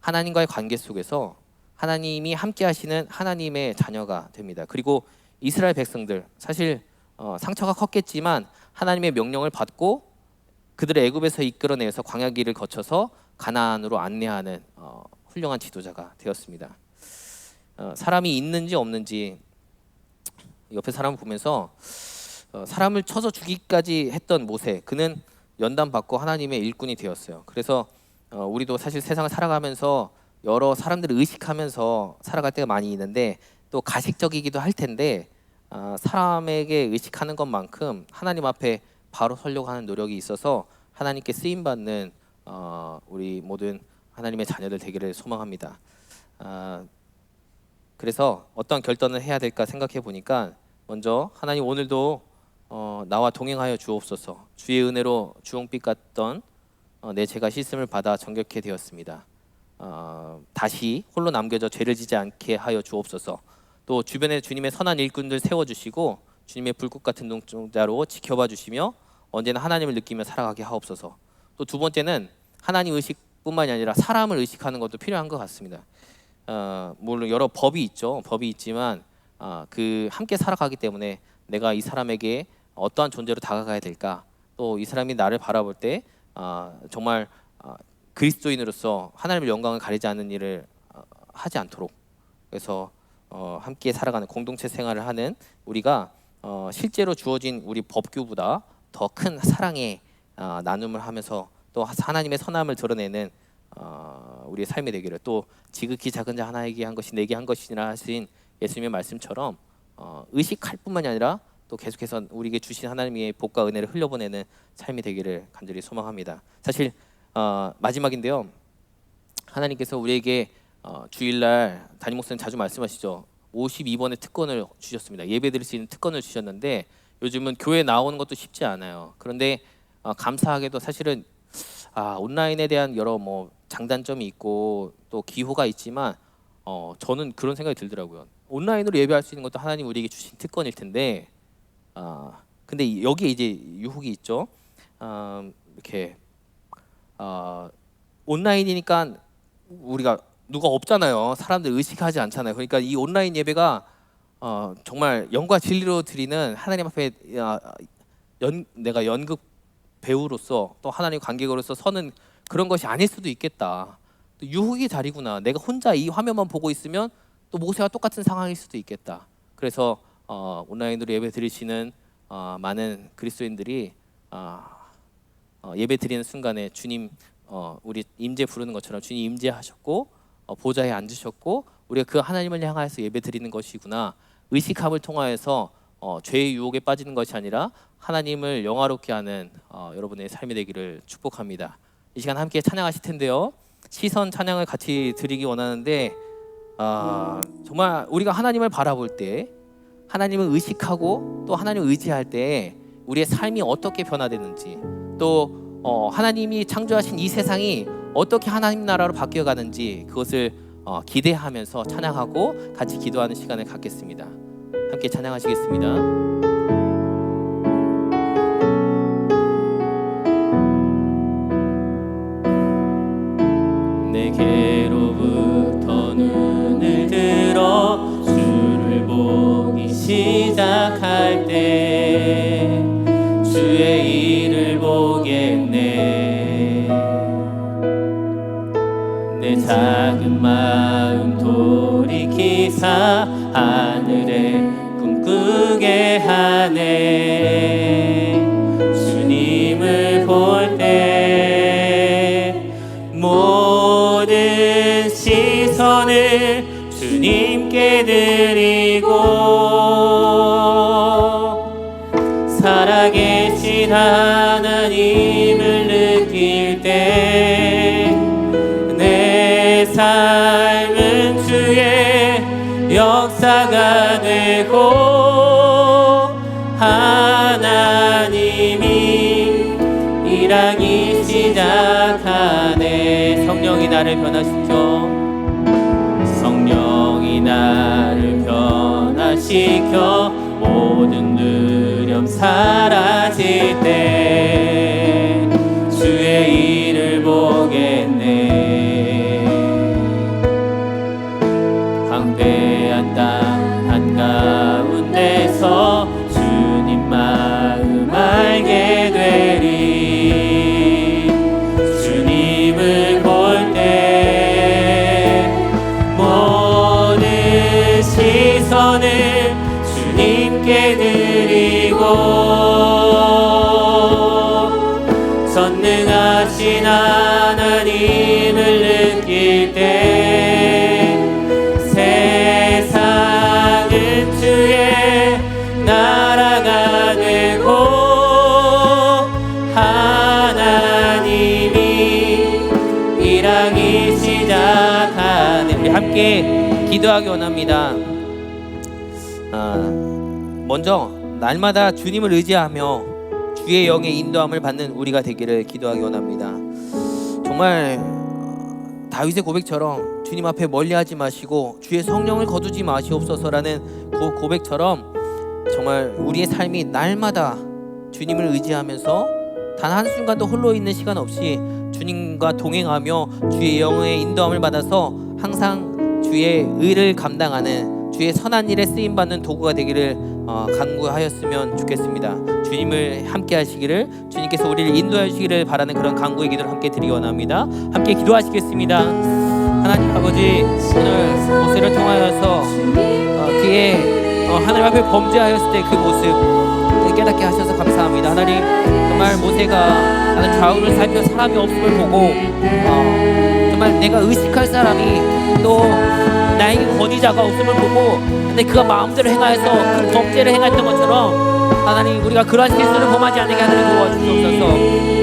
하나님과의 관계 속에서 하나님이 함께 하시는 하나님의 자녀가 됩니다. 그리고 이스라엘 백성들 사실 상처가 컸겠지만 하나님의 명령을 받고 그들을 애굽에서 이끌어내서 광야길을 거쳐서 가나안으로 안내하는 훌륭한 지도자가 되었습니다. 사람이 있는지 없는지 옆에 사람을 보면서 사람을 쳐서 죽이기까지 했던 모세, 그는 연단받고 하나님의 일꾼이 되었어요. 그래서 우리도 사실 세상을 살아가면서 여러 사람들을 의식하면서 살아갈 때가 많이 있는데 또 가식적이기도 할 텐데 사람에게 의식하는 것만큼 하나님 앞에 바로 서려고 하는 노력이 있어서 하나님께 쓰임받는 우리 모든 하나님의 자녀들 되기를 소망합니다. 그래서 어떤 결단을 해야 될까 생각해 보니까 먼저 하나님 오늘도 나와 동행하여 주옵소서. 주의 은혜로 주홍빛 같던 내 죄가 씻음을 받아 정결케 되었습니다. 다시 홀로 남겨져 죄를 지지 않게 하여 주옵소서. 또 주변에 주님의 선한 일꾼들 세워주시고 주님의 불꽃 같은 눈동자로 지켜봐 주시며 언제나 하나님을 느끼며 살아가게 하옵소서. 또 두 번째는 하나님 의식뿐만이 아니라 사람을 의식하는 것도 필요한 것 같습니다. 물론 여러 법이 있죠. 법이 있지만 그 함께 살아가기 때문에 내가 이 사람에게 어떠한 존재로 다가가야 될까, 또 이 사람이 나를 바라볼 때 정말 그리스도인으로서 하나님의 영광을 가리지 않는 일을 하지 않도록, 그래서 함께 살아가는 공동체 생활을 하는 우리가 실제로 주어진 우리 법규보다 더 큰 사랑의 나눔을 하면서 또 하나님의 선함을 드러내는 우리의 삶이 되기를, 또 지극히 작은 자 하나에게 한 것이 내게 한 것이라 하신 예수님의 말씀처럼 의식할 뿐만이 아니라 또 계속해서 우리에게 주신 하나님의 복과 은혜를 흘려보내는 삶이 되기를 간절히 소망합니다. 사실 마지막인데요, 하나님께서 우리에게 주일날 담임 목사님 자주 말씀하시죠. 52번의 특권을 주셨습니다. 예배드릴 수 있는 특권을 주셨는데 요즘은 교회 나오는 것도 쉽지 않아요. 그런데 감사하게도 사실은 온라인에 대한 여러 장단점이 있고 또 기호가 있지만 저는 그런 생각이 들더라고요. 온라인으로 예배할 수 있는 것도 하나님 우리에게 주신 특권일 텐데 근데 여기에 이제 유혹이 있죠. 이렇게 온라인이니까 우리가 누가 없잖아요. 사람들 의식하지 않잖아요. 그러니까 이 온라인 예배가 정말 영과 진리로 드리는 하나님 앞에 내가 연극 배우로서 또 하나님 관객으로서 서는 그런 것이 아닐 수도 있겠다. 또 유혹의 자리구나. 내가 혼자 이 화면만 보고 있으면 또 모세와 똑같은 상황일 수도 있겠다. 그래서 온라인으로 예배 드리시는 많은 그리스도인들이 예배 드리는 순간에 주님 우리 임재 부르는 것처럼 주님 임재하셨고 보좌에 앉으셨고 우리가 그 하나님을 향하여서 예배 드리는 것이구나. 의식함을 통하여서 죄의 유혹에 빠지는 것이 아니라 하나님을 영화롭게 하는 여러분의 삶이 되기를 축복합니다. 이 시간 함께 찬양하실 텐데요. 시선 찬양을 같이 드리기 원하는데 정말 우리가 하나님을 바라볼 때, 하나님을 의식하고 또 하나님을 의지할 때 우리의 삶이 어떻게 변화되는지, 또 하나님이 창조하신 이 세상이 어떻게 하나님 나라로 바뀌어가는지 그것을 기대하면서 찬양하고 같이 기도하는 시간을 갖겠습니다. 함께 찬양하시겠습니다. 내게로부터 눈을 들어 주를 보기 시작할 때 주의 일을 보겠네. 내 작은 마음 돌이키사 하늘에 꿈꾸게 하네. 주님을 볼 때 모든 시선을 주님께 드리고 살아계신 하나님을 느낄 때 내 삶은 주의 역사가 되고 시작하네. 성령이 나를 변화시켜, 성령이 나를 변화시켜 모든 두려움 사라질 때 주의 일을 보겠네. 광대한 땅 한가운데서 주님 마음 알게 되리. 주님을 볼 때 모든 시선을 주님께 드리고 전능하신 하나님을 느낄 때 세상은 주의 나라가 되고 하나님이 일하기 시작하네. 우리 함께 기도하기 원합니다. 먼저 날마다 주님을 의지하며 주의 영의 인도함을 받는 우리가 되기를 기도하기 원합니다. 정말 다윗의 고백처럼 주님 앞에 멀리하지 마시고 주의 성령을 거두지 마시옵소서라는 그 고백처럼 정말 우리의 삶이 날마다 주님을 의지하면서 단 한순간도 홀로 있는 시간 없이 주님과 동행하며 주의 영의 인도함을 받아서 항상 주의 의를 감당하는 주의 선한 일에 쓰임받는 도구가 되기를 간구하였으면 좋겠습니다. 주님을 함께 하시기를, 주님께서 우리를 인도해 주시기를 바라는 그런 간구의 기도를 함께 드리기 원합니다. 함께 기도하시겠습니다. 하나님 아버지, 오늘 모세를 통하여서 그의 하나님 앞에 범죄하였을 때 그 모습 깨닫게 하셔서 감사합니다. 하나님, 정말 모세가 나는 좌우를 살펴 사람이 없음을 보고 정말 내가 의식할 사람이 또 나에게 권위자가 없음을 보고 근데 그가 마음대로 행하여서 그 범죄를 행했던 것처럼 하나님, 우리가 그러한 실수를 범하지 않게 하나님 도와주시옵소서.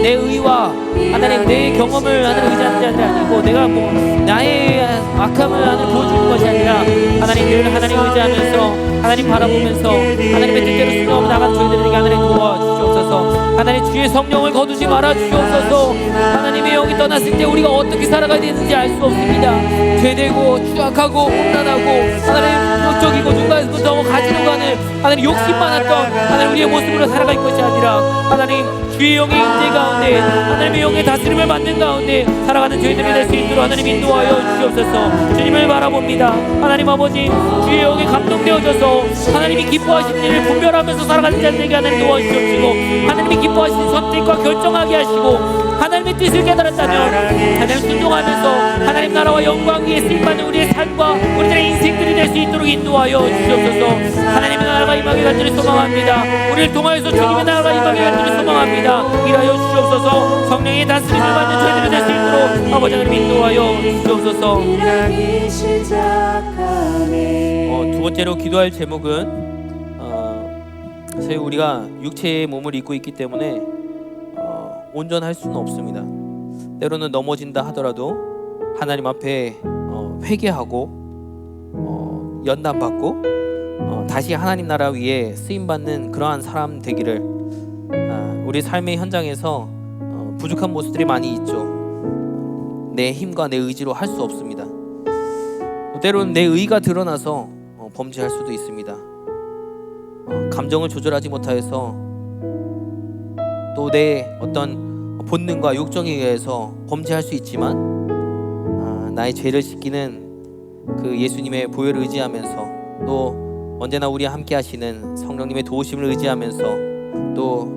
내 의와 하나님 내 경험을 하나님 의지하는 자들이 아니고 내가 뭐 나의 악함을 하나님 보여주는 것이 아니라 하나님 늘 하나님 의지하면서 하나님 바라보면서 하나님의 뜻대로 순종하며 나가는 저희들에게 하나님 도와주시옵소서. 하나님 주의 성령을 거두지 말아 주시옵소서. 하나님의 영이 떠났을 때 우리가 어떻게 살아가야 되는지 알 수 없습니다. 죄되고 추악하고 혼란하고 하나님 욕적이고 누군가에서 너무 가지러 가는 하나님 욕심 많았던 하나님 우리의 모습으로 살아갈 것이 아니라 하나님 주의 영의 인재 가운데 하나님의 영의 다스림을 받는 가운데 살아가는 저희들이 될 수 있도록 하나님 인도하여 주시옵소서. 주님을 바라봅니다. 하나님 아버지, 주의 영에 감동되어져서 하나님이 기뻐하시는 일을 분별하면서 살아가는 자들에게 하나님 도와주시옵시고 하나님이 기뻐하시는 선택과 결정하게 하시고 하나님의 뜻을 깨달았다면 하나님 순종하면서 하나님 나라와 영광 위에 쓰임받는 우리의 삶과 우리들의 인생들이 될 수 있도록 인도하여 주시옵소서. 하나님의 나라가 임하게 간절히 소망합니다. 우리를 통하여서 주님의 나라가 임하게 간절히 소망합니다. 일하여 주시옵소서. 성령의 다스림을 받는 저희들이 될 수 있도록 아버지 하나님 인도하여 주시옵소서. 두 번째로 기도할 제목은 사실 우리가 육체의 몸을 입고 있기 때문에 온전할 수는 없습니다. 때로는 넘어진다 하더라도 하나님 앞에 회개하고 연단받고 다시 하나님 나라 위에 쓰임받는 그러한 사람 되기를, 우리 삶의 현장에서 부족한 모습들이 많이 있죠. 내 힘과 내 의지로 할 수 없습니다. 때로는 내 의가 드러나서 범죄할 수도 있습니다. 감정을 조절하지 못하여서 또 내 어떤 본능과 욕정에 의해서 범죄할 수 있지만 나의 죄를 씻기는 그 예수님의 보혈을 의지하면서 또 언제나 우리와 함께 하시는 성령님의 도우심을 의지하면서 또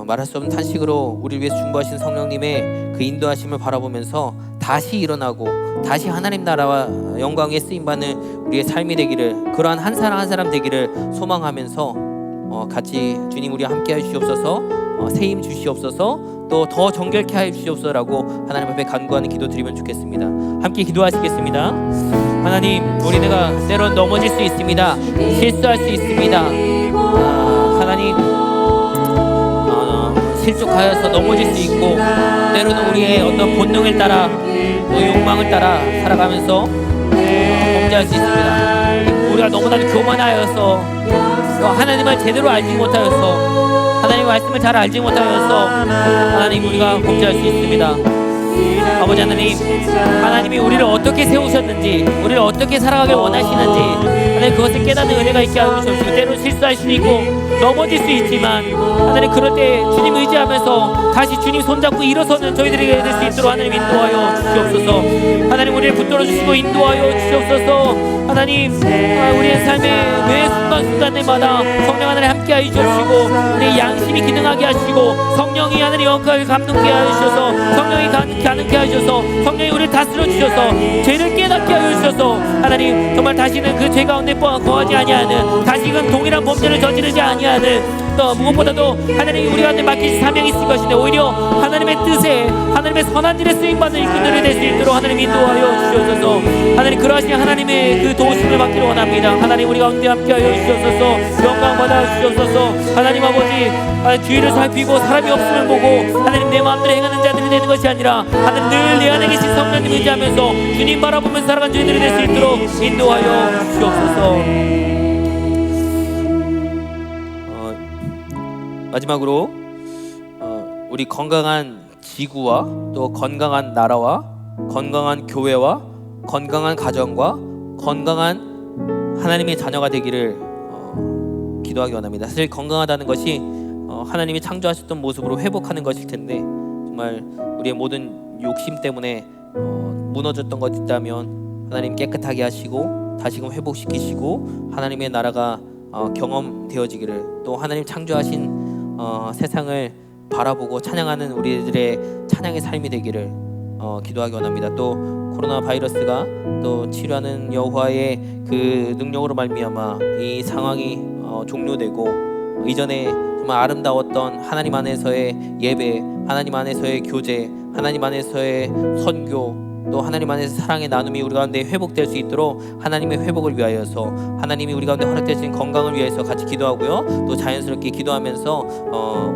말할 수 없는 탄식으로 우리를 위해서 중보하신 성령님의 그 인도하심을 바라보면서 다시 일어나고 다시 하나님 나라와 영광에 쓰임받는 우리의 삶이 되기를, 그러한 한 사람 한 사람 되기를 소망하면서 같이 주님 우리와 함께 하시옵소서, 새 힘 주시옵소서, 또 더 정결케 하여 주시옵소서라고 하나님 앞에 간구하는 기도 드리면 좋겠습니다. 함께 기도하시겠습니다. 하나님, 우리가 때론 넘어질 수 있습니다. 실수할 수 있습니다. 하나님, 실족하여서 넘어질 수 있고 때로는 우리의 어떤 본능을 따라 또 욕망을 따라 살아가면서 범죄할 수 있습니다. 우리가 너무나도 교만하여서 하나님을 제대로 알지 못하여서 하나님 말씀을 잘 알지 못하여서 하나님 우리가 범죄할 수 있습니다. 아버지 하나님, 하나님이 우리를 어떻게 세우셨는지, 우리를 어떻게 살아가길 원하시는지 하나님 그것을 깨닫는 은혜가 있게 하여 주옵시고, 때로 실수할 수 있고 넘어질 수 있지만 하나님 그럴 때 주님 의지하면서 다시 주님 손잡고 일어서는 저희들에게 될 수 있도록 하나님 인도하여 주시옵소서. 하나님 우리를 붙들어 주시고 인도하여 주시옵소서. 하나님 우리의 삶의 매 순간순간들마다 성령 하나님 함께하여 주시고, 우리의 양심이 기능하게 하시고, 성령이 하나님 영광을 감동케 하여 주셔서, 성령이 가능케 하여 주셔서, 성령이 우리를 다스려 주셔서 죄를 깨닫게 하여 주셔서 하나님 정말 다시는 그 죄 가운데 거하지 아니하는, 다시금 동일한 범죄를 저지르지 아니하는, 또 무엇보다도 하나님 우리 가운데 맡기신 사명이 있을 것인데 오히려 하나님의 뜻에, 하나님의 선한 일에 쓰임받는 일꾼들이 될 수 있도록 하나님 인도하여 주시옵소서. 하나님 그러하신 하나님의 그 도우심을 받기를 원합니다. 하나님 우리 가운데 함께하여 주시옵소서. 영광 받아 주시옵소서. 하나님 아버지, 주위를 살피고 사람이 없음을 보고 하나님 내 마음대로 행하는 자들이 되는 것이 아니라 하나님 늘 내 안에 계신 성령님 의지하면서 주님 바라보면서 살아가는 저희들이 될 수 있도록 인도하여 주시옵소서. 마지막으로 우리 건강한 지구와 또 건강한 나라와 건강한 교회와 건강한 가정과 건강한 하나님의 자녀가 되기를 기도하기 원합니다. 사실 건강하다는 것이 하나님이 창조하셨던 모습으로 회복하는 것일 텐데, 정말 우리의 모든 욕심 때문에 무너졌던 것 있다면 하나님 깨끗하게 하시고 다시금 회복시키시고 하나님의 나라가 경험되어지기를, 또 하나님 창조하신 세상을 바라보고 찬양하는 우리들의 찬양의 삶이 되기를 기도하기 원합니다. 또 코로나 바이러스가 또 치료하는 여호와의 그 능력으로 말미암아 이 상황이 종료되고, 이전에 정말 아름다웠던 하나님 안에서의 예배, 하나님 안에서의 교제, 하나님 안에서의 선교, 또 하나님 안에서 사랑의 나눔이 우리 가운데 회복될 수 있도록 하나님의 회복을 위하여서, 하나님이 우리 가운데 허락되신 건강을 위해서 같이 기도하고요, 또 자연스럽게 기도하면서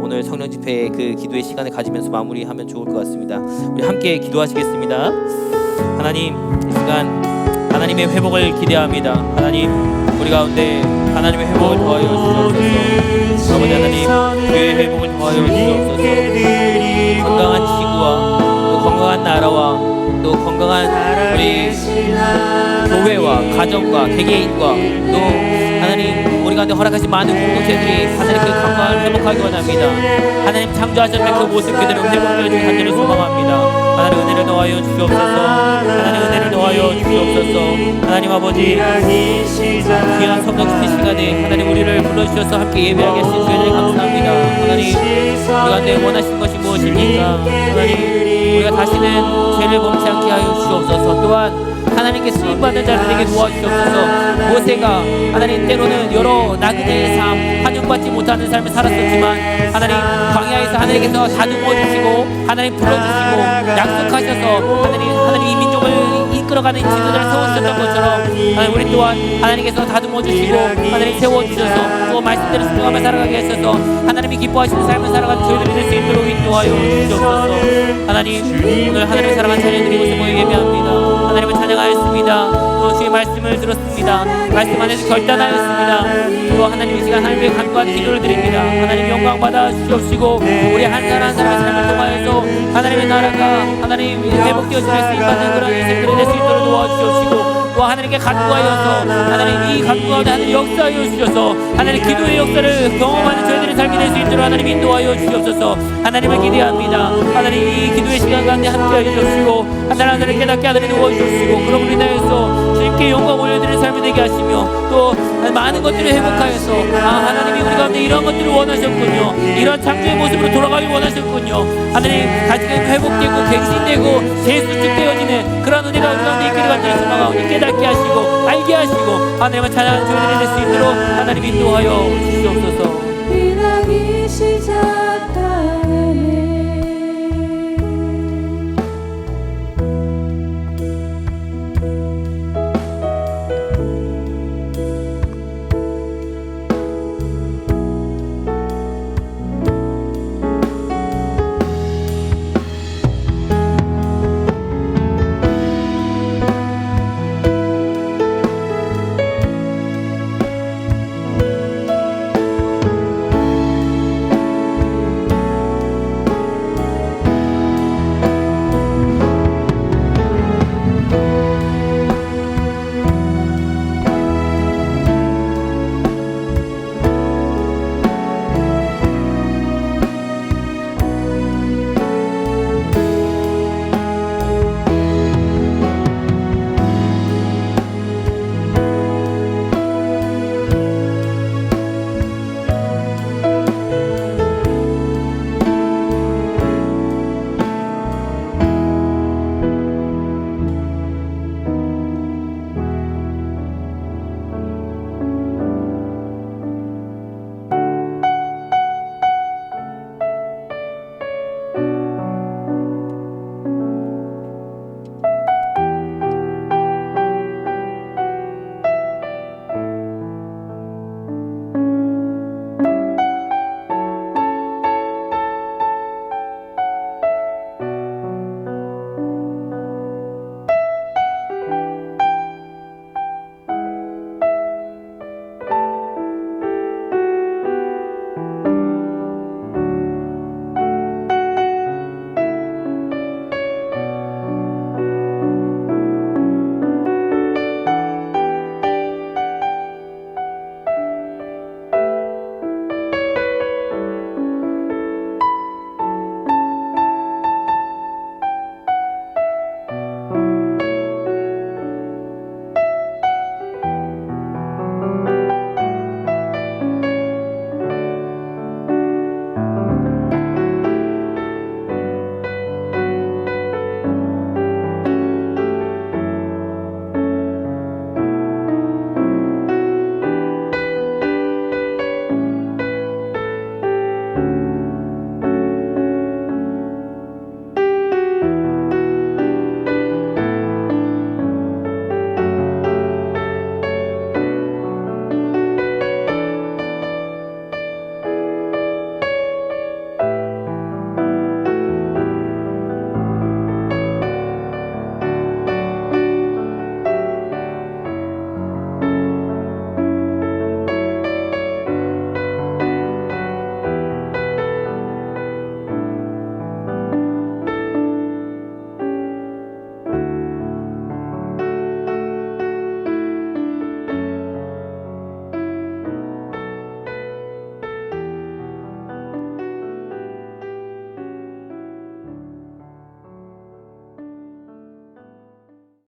오늘 성령 집회의 그 기도의 시간을 가지면서 마무리하면 좋을 것 같습니다. 우리 함께 기도하시겠습니다. 하나님, 이 시간 하나님의 회복을 기대합니다. 하나님 우리 가운데 하나님의 회복을 도와여 주시옵소서. 아버지 하나님, 교회의 회복을 도와여 주시옵소서. 건강한 지구와 또 건강한 나라와 또 건강한 우리 교회와 가정과 개개인과 또 하나님 우리 가운데 허락하신 많은 공동체들이 하나님 그 건강을 회복하기 원합니다. 하나님 창조하셨던 그 모습 그대로 회복되어지기 간절히 소망합니다. 하나님 은혜를 더하여 주시옵소서. 하나님 은혜를 더하여 주시옵소서. 하나님 아버지, 귀한 성령 집회 시간에 하나님 우리를 불러주셔서 함께 예배하게 하신 주님 감사합니다. 하나님 우리 가운데 원하신 것이 무엇입니까? 하나님 우리가 다시는 죄를 범치 않게 하여 주시옵소서. 또한 하나님께 쓰임받는 자들에게 도와주시옵소서. 모세가 하나님 때로는 여러 나그네의 삶, 환영받지 못하는 삶을 살았었지만 하나님 광야에서 하나님께서 다듬어 주시고 하나님 불러주시고 약속하셔서 하나님 이 민족을 이끌어가는 지도자를 세워주셨던 것처럼 하나님 우리 또한 하나님께서 다듬어 주시고 하나님 세워주셔서 또 말씀대로 순종하며 살아가게 하셔서 하나님이 기뻐하시는 삶을 살아가는 저희들이 될 수 있도록 인도하여 주시옵소서. 하나님 오늘 하나님의 사랑하는 자녀들이 이곳에 모여 예배합니다. 하나님을 찬양하였습니다. 또 주의 말씀을 들었습니다. 말씀 안에서 결단하였습니다. 또 하나님 이 시간 하나님의 간구한 기도를 드립니다. 하나님 영광 받아 주시옵시고 우리 한 사람 한 사람의 삶을 통하여서 하나님의 나라가 하나님 회복되어질 수 있는 그런 인생들이 될 수 있도록 도와주시옵시고, 또 하나님께 간구하여서 하나님 이 간구 가운데 하나님 역사하여 주셔서 하나님 기도의 역사를 경험하는 저희들이 살게 될 수 있도록 하나님 인도하여 주시옵소서. 하나님을 기대합니다. 하나님 이 기도의 시간 가운데 함께하여 주시고 하나님을 깨닫게 하나님 도와주시고, 그러므로 인하여서 주님께 영광 올려드리는 삶이 되게 하시며 또 많은 것들을 회복하여서 하나님이 우리 가운데 이런 것들을 원하셨군요, 이런 창조의 모습으로 돌아가길 원하셨군요. 하나님 다시금 회복되고 갱신되고 재수축되어지는 그런 은혜가 우리 가운데 있기를 간절히 소망하오니 깨닫게 하시고 알게 하시고 하나님을 찬양하는 저희들이 될 수 있도록 하나님 인도하여 주시옵소서.